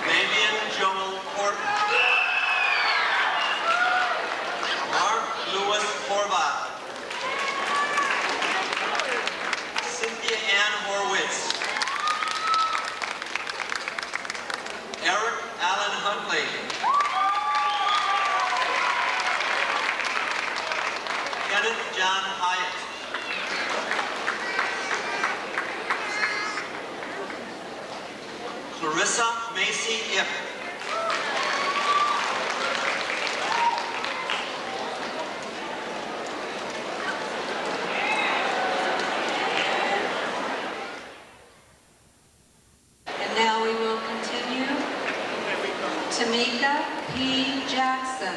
Fabian Joel Horton. Mark Lewis Horvath. Cynthia Ann Horwitz. Eric Allen Huntley. Kenneth John Hyatt. Clarissa Macy Ip. And now we will continue. Tamika P. Jackson.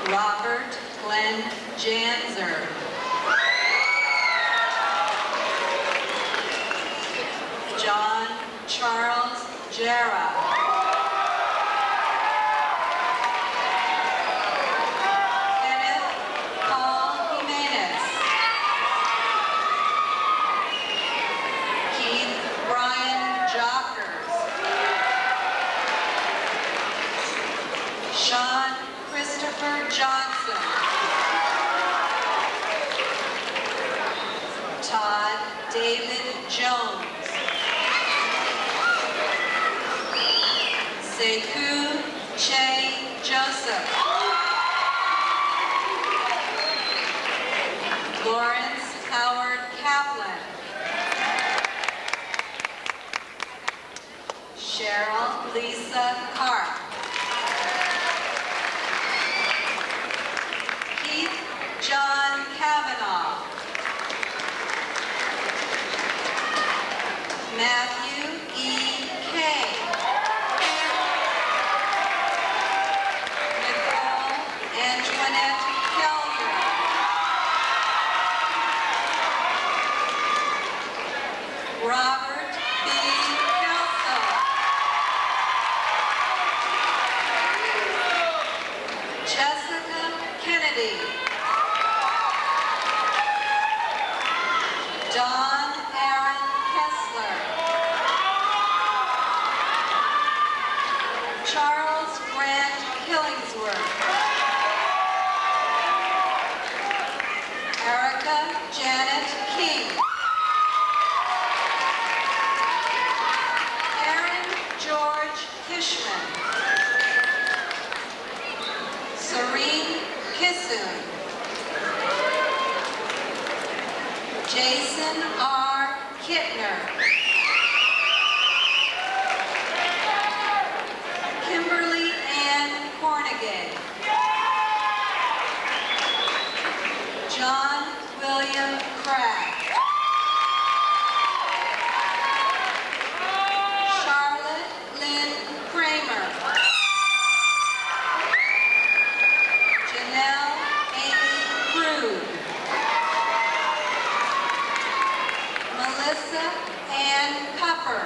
Robert Glenn Janzer. John Charles Jarrah. Kenneth Paul Jimenez. Keith Brian Jockers. Sean Christopher Johnson. Todd David Jones. Sekou Che Joseph. Lawrence Howard Kaplan. Cheryl Lisa Karp. Keith John Kavanaugh. Matthew E. Kay. Nicole Antoinette Kelder. Robert B. Kelso. Jessica Kennedy. Don Aaron Kessler. Charles Grant Killingsworth. Erica Janet King. Aaron George Kishman. Serene Kissoon. Jason R. Kittner. Kimberly Ann Cornegay. John William Crabb. Charlotte Lynn Kramer. Janelle Amy Crude. Melissa Ann Cupper.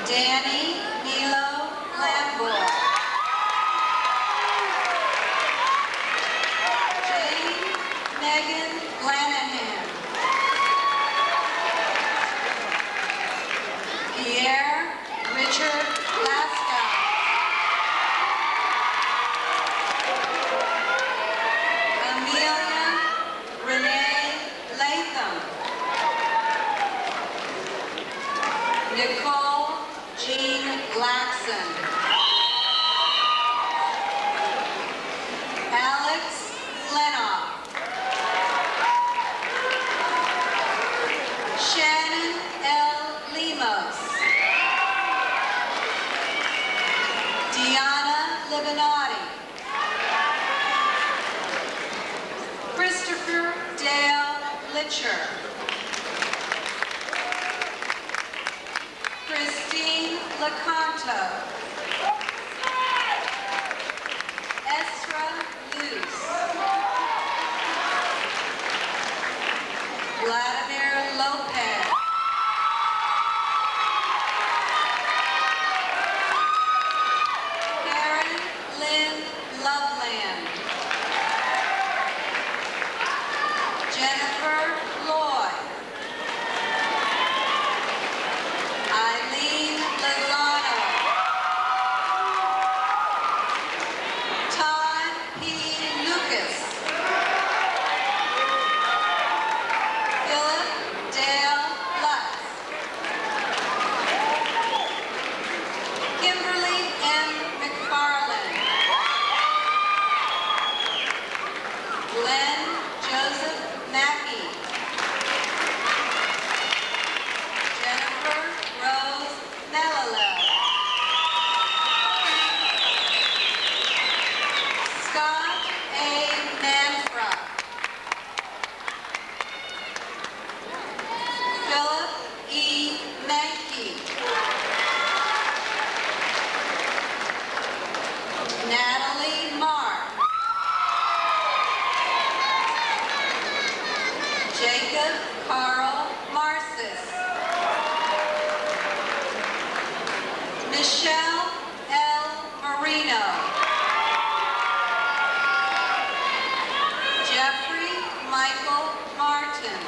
Danny Milo Lamboy. Jane Megan Lanahan. Pierre Richard Laskow. Amelia Renee Latham. Nicole Jean Laxon. Alex Lenoff. Shannon L. Lemos. Deanna Libanati. Christopher Dale Litcher. Christine Lecanto. Esra Luce. Vladimir Lopez. Marino. Jeffrey Michael Martin.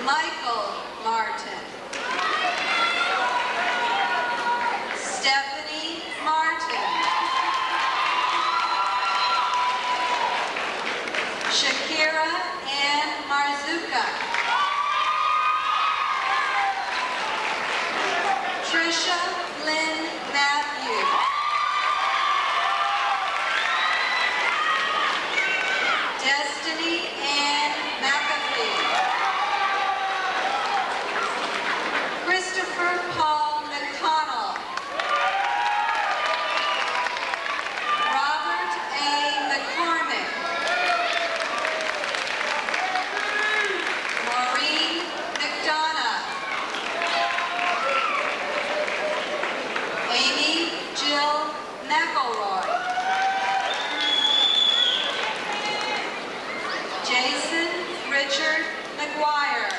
Michael Martin. Stephanie Martin. Shakira Ann Marzuka. Trisha Lynn Matthews. Destiny Ann McAfee. Christopher Paul McConnell. Robert A. McCormick. Maureen McDonough. Amy Jill McElroy. Jason Richard McGuire.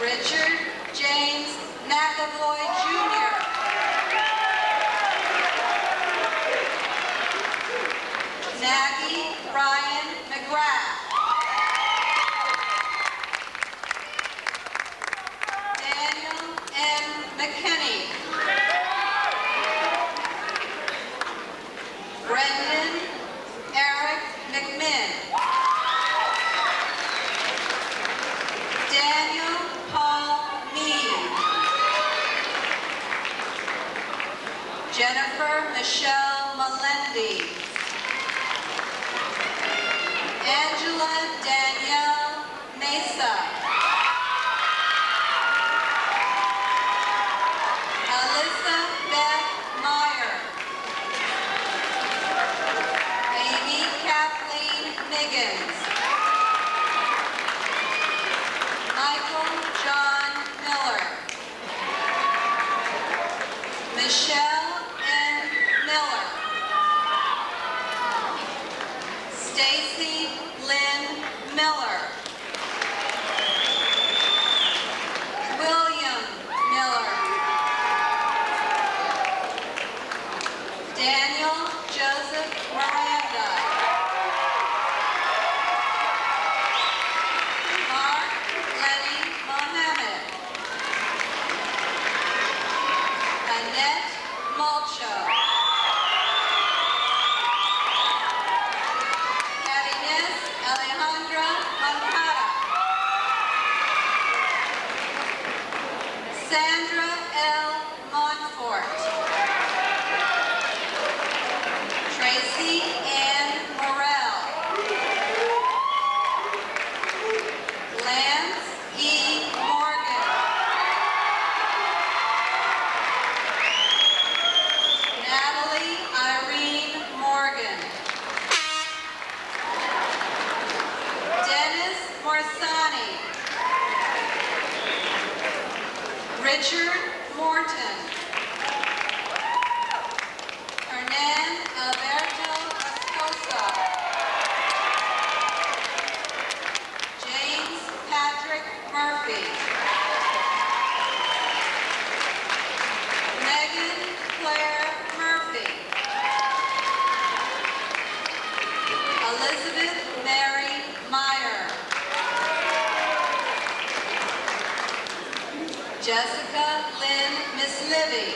Richard James McAvoy Jr. Nagy Ryan McGrath. Daniel M. McKinney. Brendan Eric McMinn. Daniel Paul Meade. Jennifer Michelle Melendi. Angela Danielle Mesa. Alyssa Beth Meyer. Amy Kathleen Miggins. Michael John Miller. Michelle N. Miller. Stacy Lynn Miller. William Miller. Daniel Joseph Miranda. Mark Lenny Mohammed. Annette Mulcho. Inés Alejandra Moncada. Sandra L. Montfort. Tracy Ann Morrell. Lance E. Morgan. Natalie Irene Morgan. Dennis Morsani. Richard Morton. Hernan Alberto Moscoso. James Patrick Murphy. Megan Claire Murphy. Elizabeth Mary Meyer. Jessica Lynn Mislivy.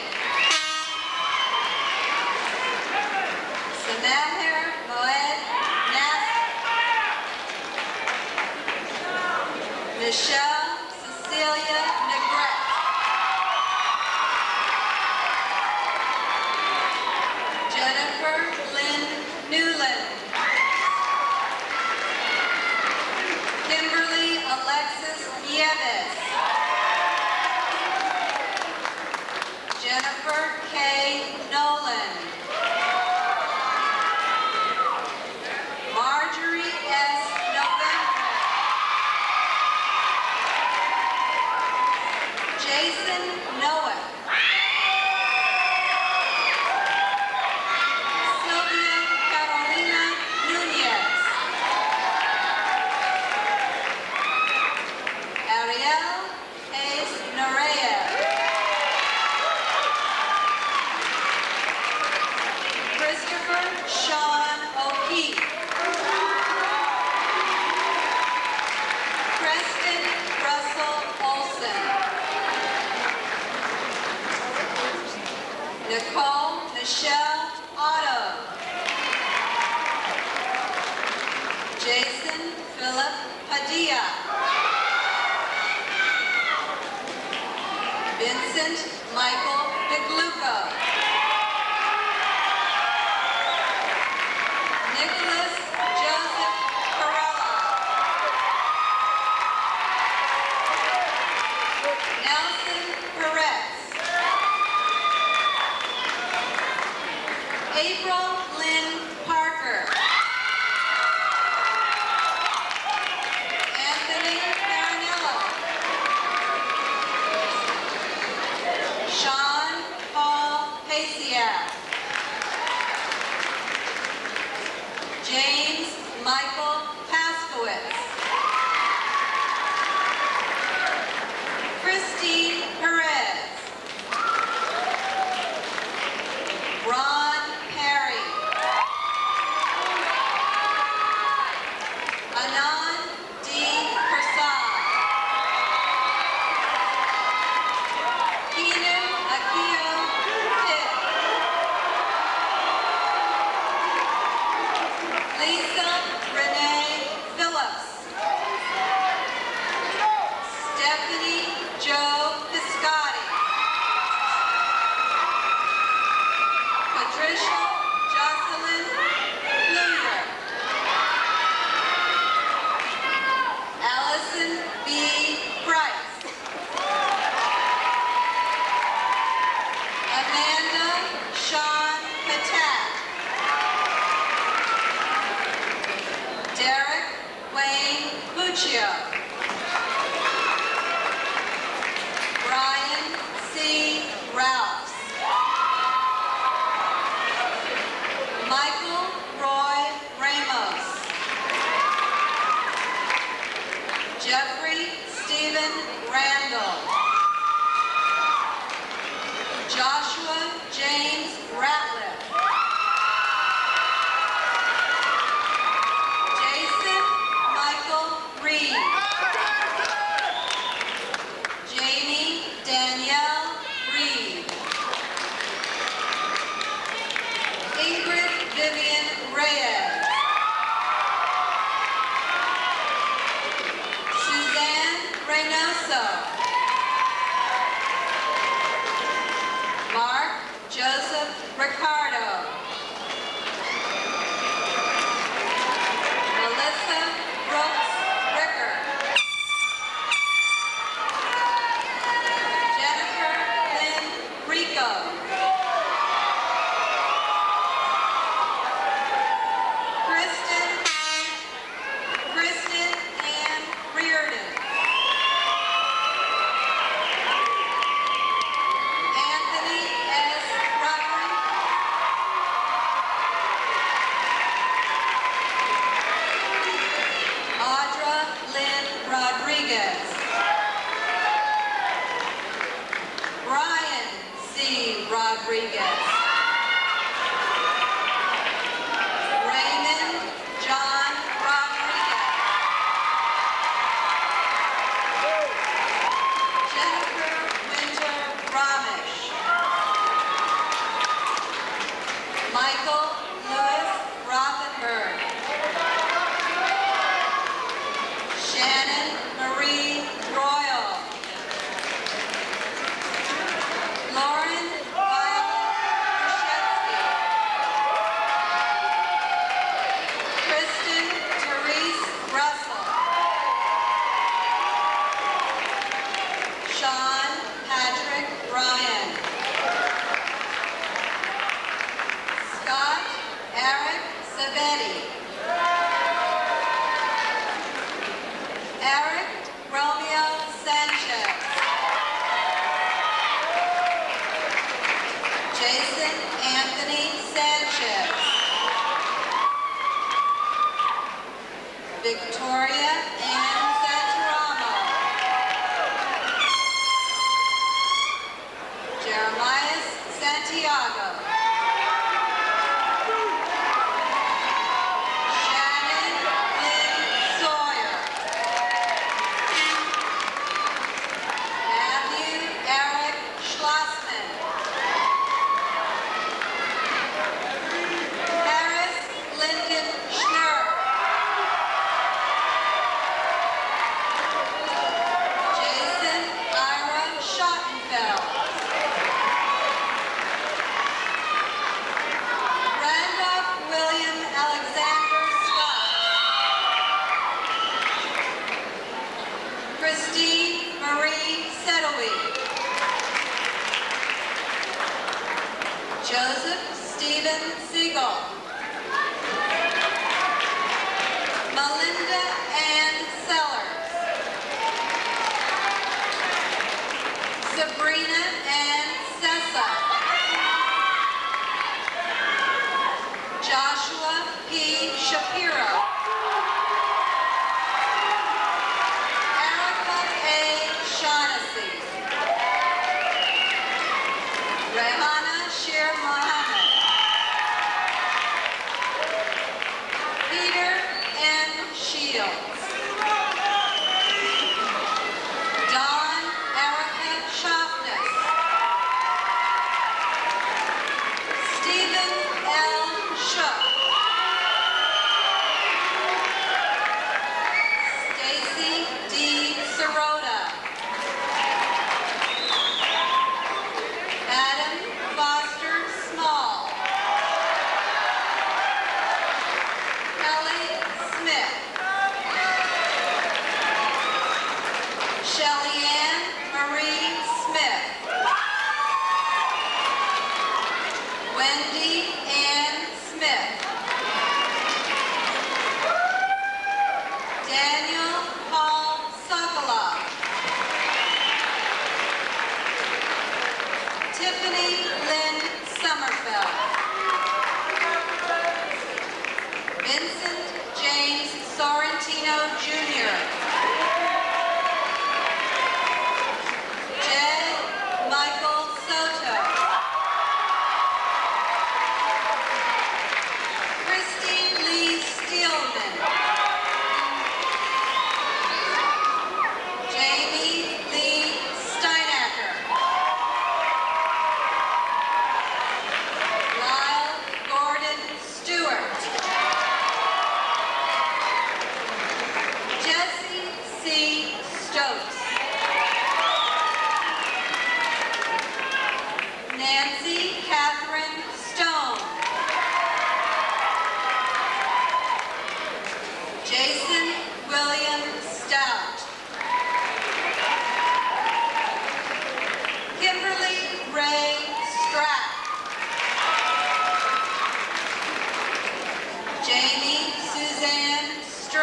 Samahir Moed Nasser. Michelle Cecilia Negrete. Jennifer Lynn Vincent Michael DeGluco. Nicholas Joseph Carella. Nelson Perez. April Lynn Parker. Anthony Marinello. Sean Paul Pasiak. James Michael Paskowitz. Christine Perez. Ron Perry. Anand D. Prasad. Keenan Akio Pitt. Lisa Renee Phillips. Stephanie Joe Piscotti. Patricia Jocelyn Luyer. Allison B. Price. Amanda Sean Patak. Derek Wayne Puccio. Brian C. Ralphs. Michael Roy Ramos. Jeffrey Stephen Randall. Joshua James Ratliff. Jason Michael Reed.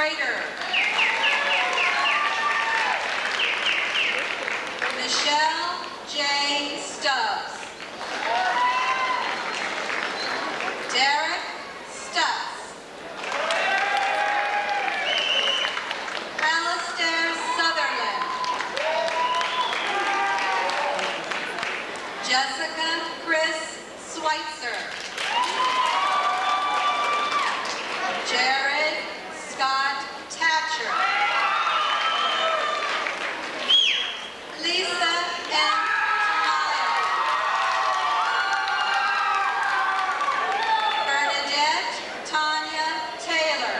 Schrader. Michelle J. Stubbs. Derek Stutz. Alistair Sutherland. Jessica Chris Schweitzer. Jared Scott Thatcher. Lisa M. Tamayo. Bernadette Tanya Taylor.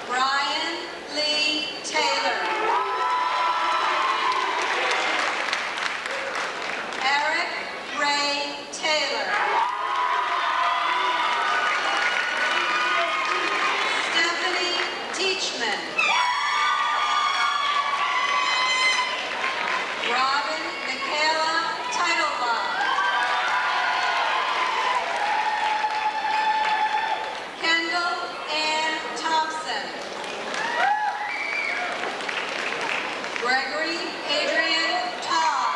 Brian Lee Taylor. Eric Ray Taylor. Stephanie Teachman. Robin Michaela Teitelbaum. Kendall Ann Thompson. Gregory Adrian Todd.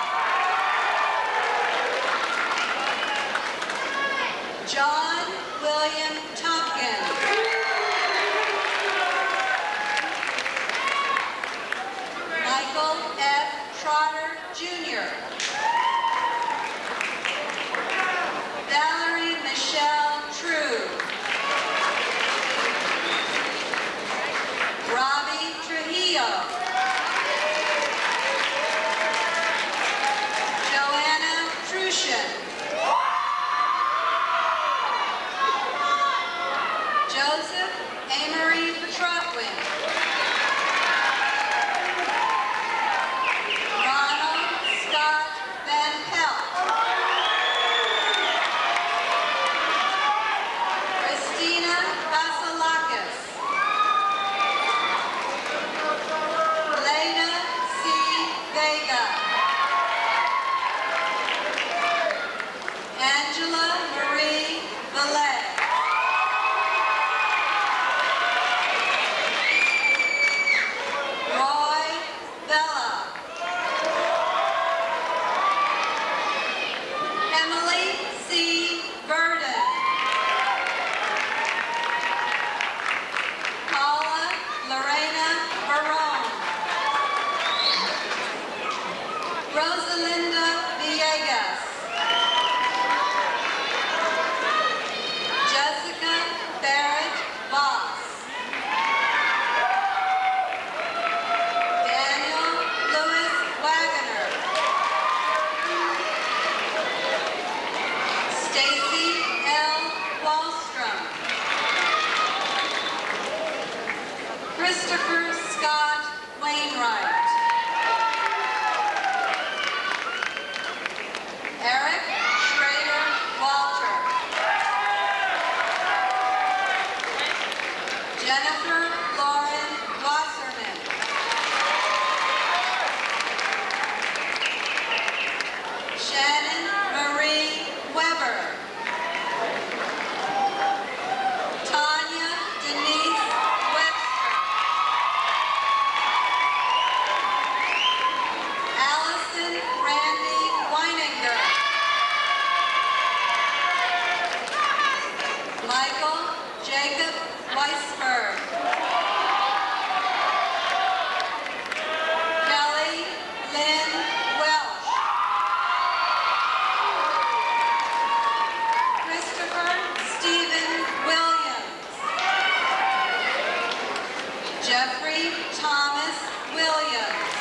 John William Tompkins. Michael F. Trotter Jr. Valerie Michelle True. Robbie Trujillo. Joanna Trushin. Joseph Amory Trotwin. Ronald Scott Van Pelt. Christina Vasilakis. Lena C. Vega. Angela Marie Valet. Roy Bella. Emily C. Burden. Paula Lorena Barone. Rosalinda Villegas. Jessica Barrett Voss. Daniel Lewis Wagoner. Stacy L. Wallstrom. Christopher Scott Wainwright. Eric Schrader Walter. Jennifer Lauren Wasserman. Shannon Marie Weber. Tanya Denise Webster. Allison Randy Weininger. Michael Jacob Weisberg. Kelly Lynn Welsh. Christopher Stephen Williams. Jeffrey Thomas Williams.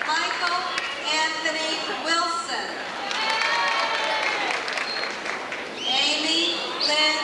Michael Anthony Wilson. Amy Lynn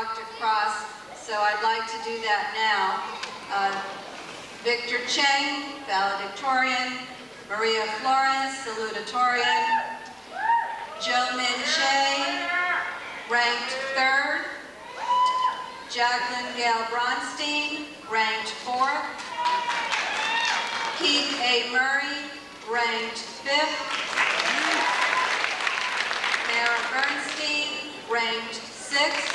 Dr. Cross, so I'd like to do that now. Victor Cheng, valedictorian. Maria Flores, salutatorian. Jo Min Che, ranked 3rd. Jacqueline Gail Bronstein, ranked 4th. Keith A. Murray, ranked 5th. Mara Bernstein, ranked 6th.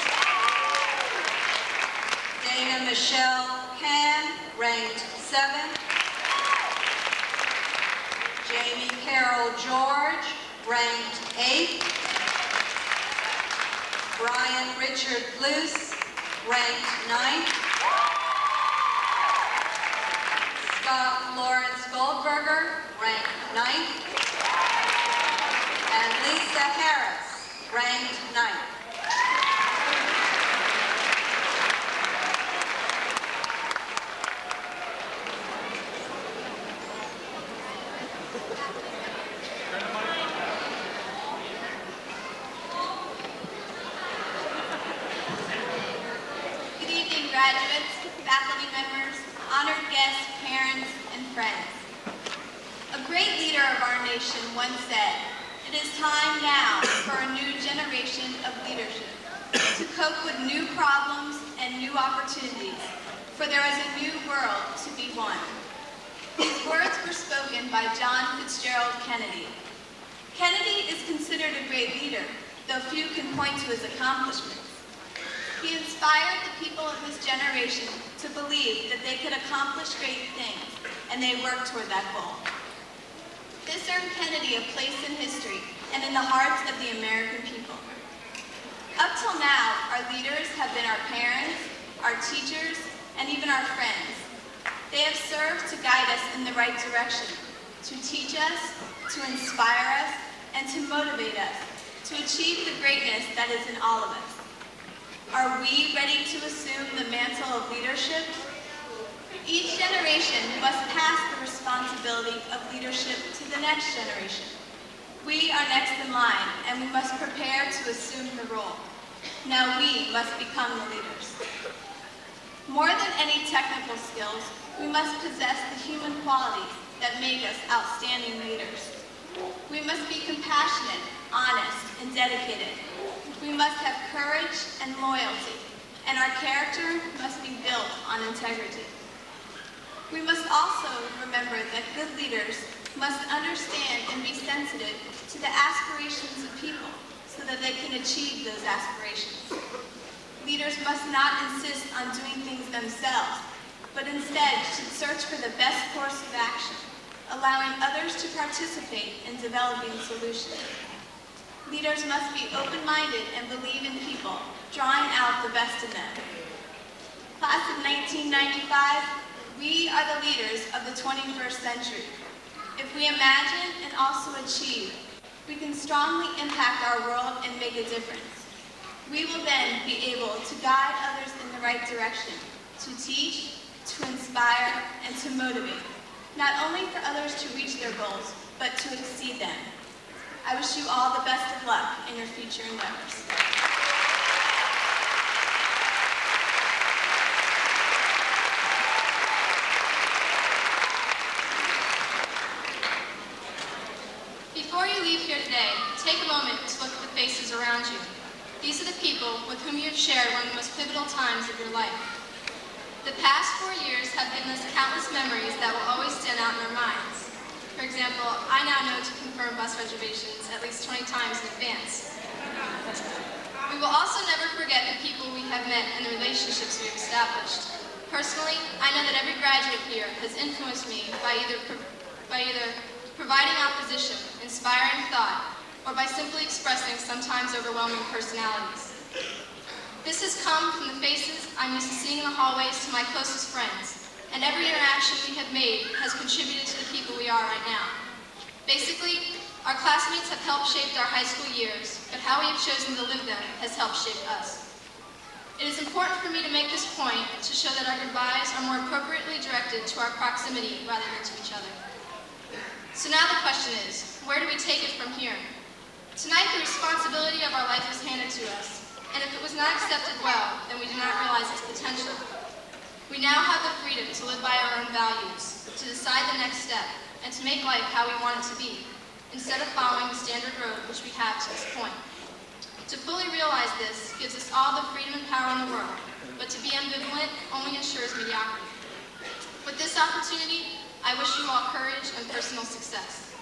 Dana Michelle Can, ranked 7th. Jamie Carol George, ranked 8th. Brian Richard Luce, ranked 9th. Scott Lawrence Goldberger, ranked 9th. And Lisa Harris, ranked 9th. Good evening, graduates, faculty members, honored guests, parents, and friends. A great leader of our nation once said, "It is time now for a new generation of leadership to cope with new problems and new opportunities, for there is a new world to be won." These words were spoken by John Fitzgerald Kennedy. Kennedy is considered a great leader, though few can point to his accomplishments. He inspired the people of his generation to believe that they could accomplish great things, and they worked toward that goal. This earned Kennedy a place in history and in the hearts of the American people. Up till now, our leaders have been our parents, our teachers, and even our friends. They have served to guide us in the right direction, to teach us, to inspire us, and to motivate us to achieve the greatness that is in all of us. Are we ready to assume the mantle of leadership? Each generation must pass the responsibility of leadership to the next generation. We are next in line, and we must prepare to assume the role. Now we must become the leaders. More than any technical skills, we must possess the human qualities that make us outstanding leaders. We must be compassionate, honest, and dedicated. We must have courage and loyalty, and our character must be built on integrity. We must also remember that good leaders must understand and be sensitive to the aspirations of people so that they can achieve those aspirations. Leaders must not insist on doing things themselves, but instead should search for the best course of action, allowing others to participate in developing solutions. Leaders must be open-minded and believe in people, drawing out the best in them. Class of 1995, we are the leaders of the 21st century. If we imagine and also achieve, we can strongly impact our world and make a difference. We will then be able to guide others in the right direction, to teach, to inspire, and to motivate, not only for others to reach their goals, but to exceed them. I wish you all the best of luck in your future endeavors. Before you leave here today, take a moment to look at the faces around you. These are the people with whom you have shared one of the most pivotal times of your life. The past 4 years have given us countless memories that will always stand out in our minds. For example, I now know to confirm bus reservations at least 20 times in advance. We will also never forget the people we have met and the relationships we have established. Personally, I know that every graduate here has influenced me by either providing opposition, inspiring thought, or by simply expressing sometimes overwhelming personalities. This has come from the faces I'm used to seeing in the hallways to my closest friends, and every interaction we have made has contributed to the people we are right now. Basically, our classmates have helped shape our high school years, but how we have chosen to live them has helped shape us. It is important for me to make this point to show that our goodbyes are more appropriately directed to our proximity rather than to each other. So now the question is, where do we take it from here? Tonight, the responsibility of our life is handed to us. And if it was not accepted well, then we do not realize its potential. We now have the freedom to live by our own values, to decide the next step, and to make life how we want it to be, instead of following the standard road which we have to this point. To fully realize this gives us all the freedom and power in the world, but to be ambivalent only ensures mediocrity. With this opportunity, I wish you all courage and personal success.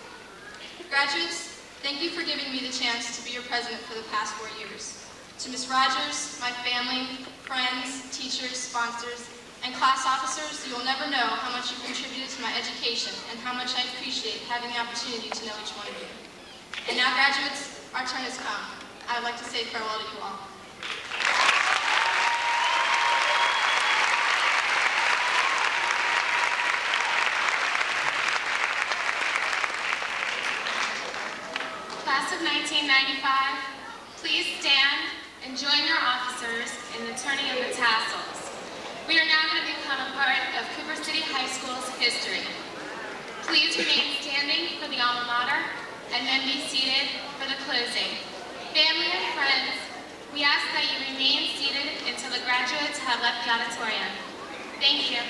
Graduates, thank you for giving me the chance to be your president for the past 4 years. To Ms. Rogers, my family, friends, teachers, sponsors, and class officers, you will never know how much you contributed to my education and how much I appreciate having the opportunity to know each one of you. And now, graduates, our turn has come. I would like to say farewell to you all. Class of 1995, please stand and join your officers in the turning of the tassels. We are now going to become a part of Cooper City High School's history. Please remain standing for the alma mater and then be seated for the closing. Family and friends, we ask that you remain seated until the graduates have left the auditorium. Thank you.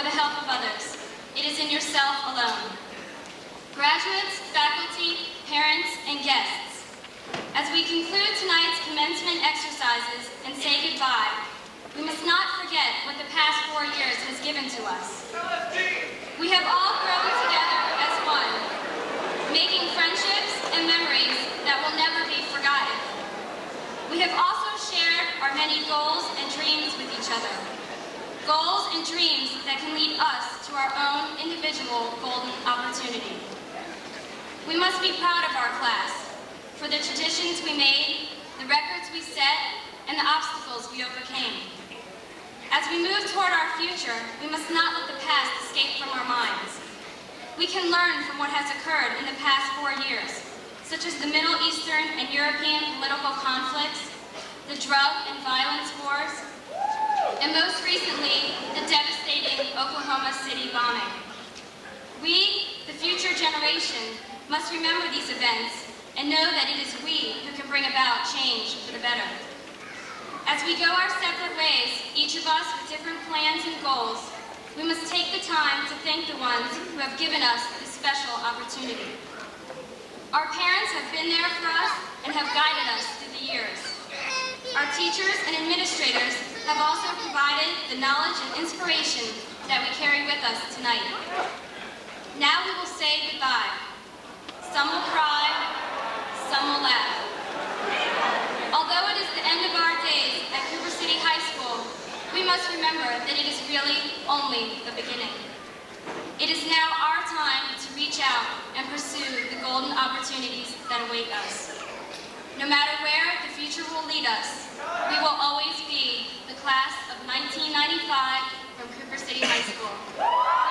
or the help of others. It is in yourself alone. Graduates, faculty, parents, and guests, as we conclude tonight's commencement exercises and say goodbye, we must not forget what the past 4 years has given to us. We have all grown together as one, making friendships and memories that will never be forgotten. We have also shared our many goals and dreams with each other. Goals and dreams that can lead us to our own individual golden opportunity. We must be proud of our class for the traditions we made, the records we set, and the obstacles we overcame. As we move toward our future, we must not let the past escape from our minds. We can learn from what has occurred in the past 4 years, such as the Middle Eastern and European political conflicts, the drug and violence wars, and most recently, the devastating Oklahoma City bombing. We, the future generation, must remember these events and know that it is we who can bring about change for the better. As we go our separate ways, each of us with different plans and goals, we must take the time to thank the ones who have given us this special opportunity. Our parents have been there for us and have guided us through the years. Our teachers and administrators have also provided the knowledge and inspiration that we carry with us tonight. Now we will say goodbye. Some will cry, some will laugh. Although it is the end of our days at Cooper City High School, we must remember that it is really only the beginning. It is now our time to reach out and pursue the golden opportunities that await us. No matter where the future will lead us, we will always be the class of 1995 from Cooper City High School.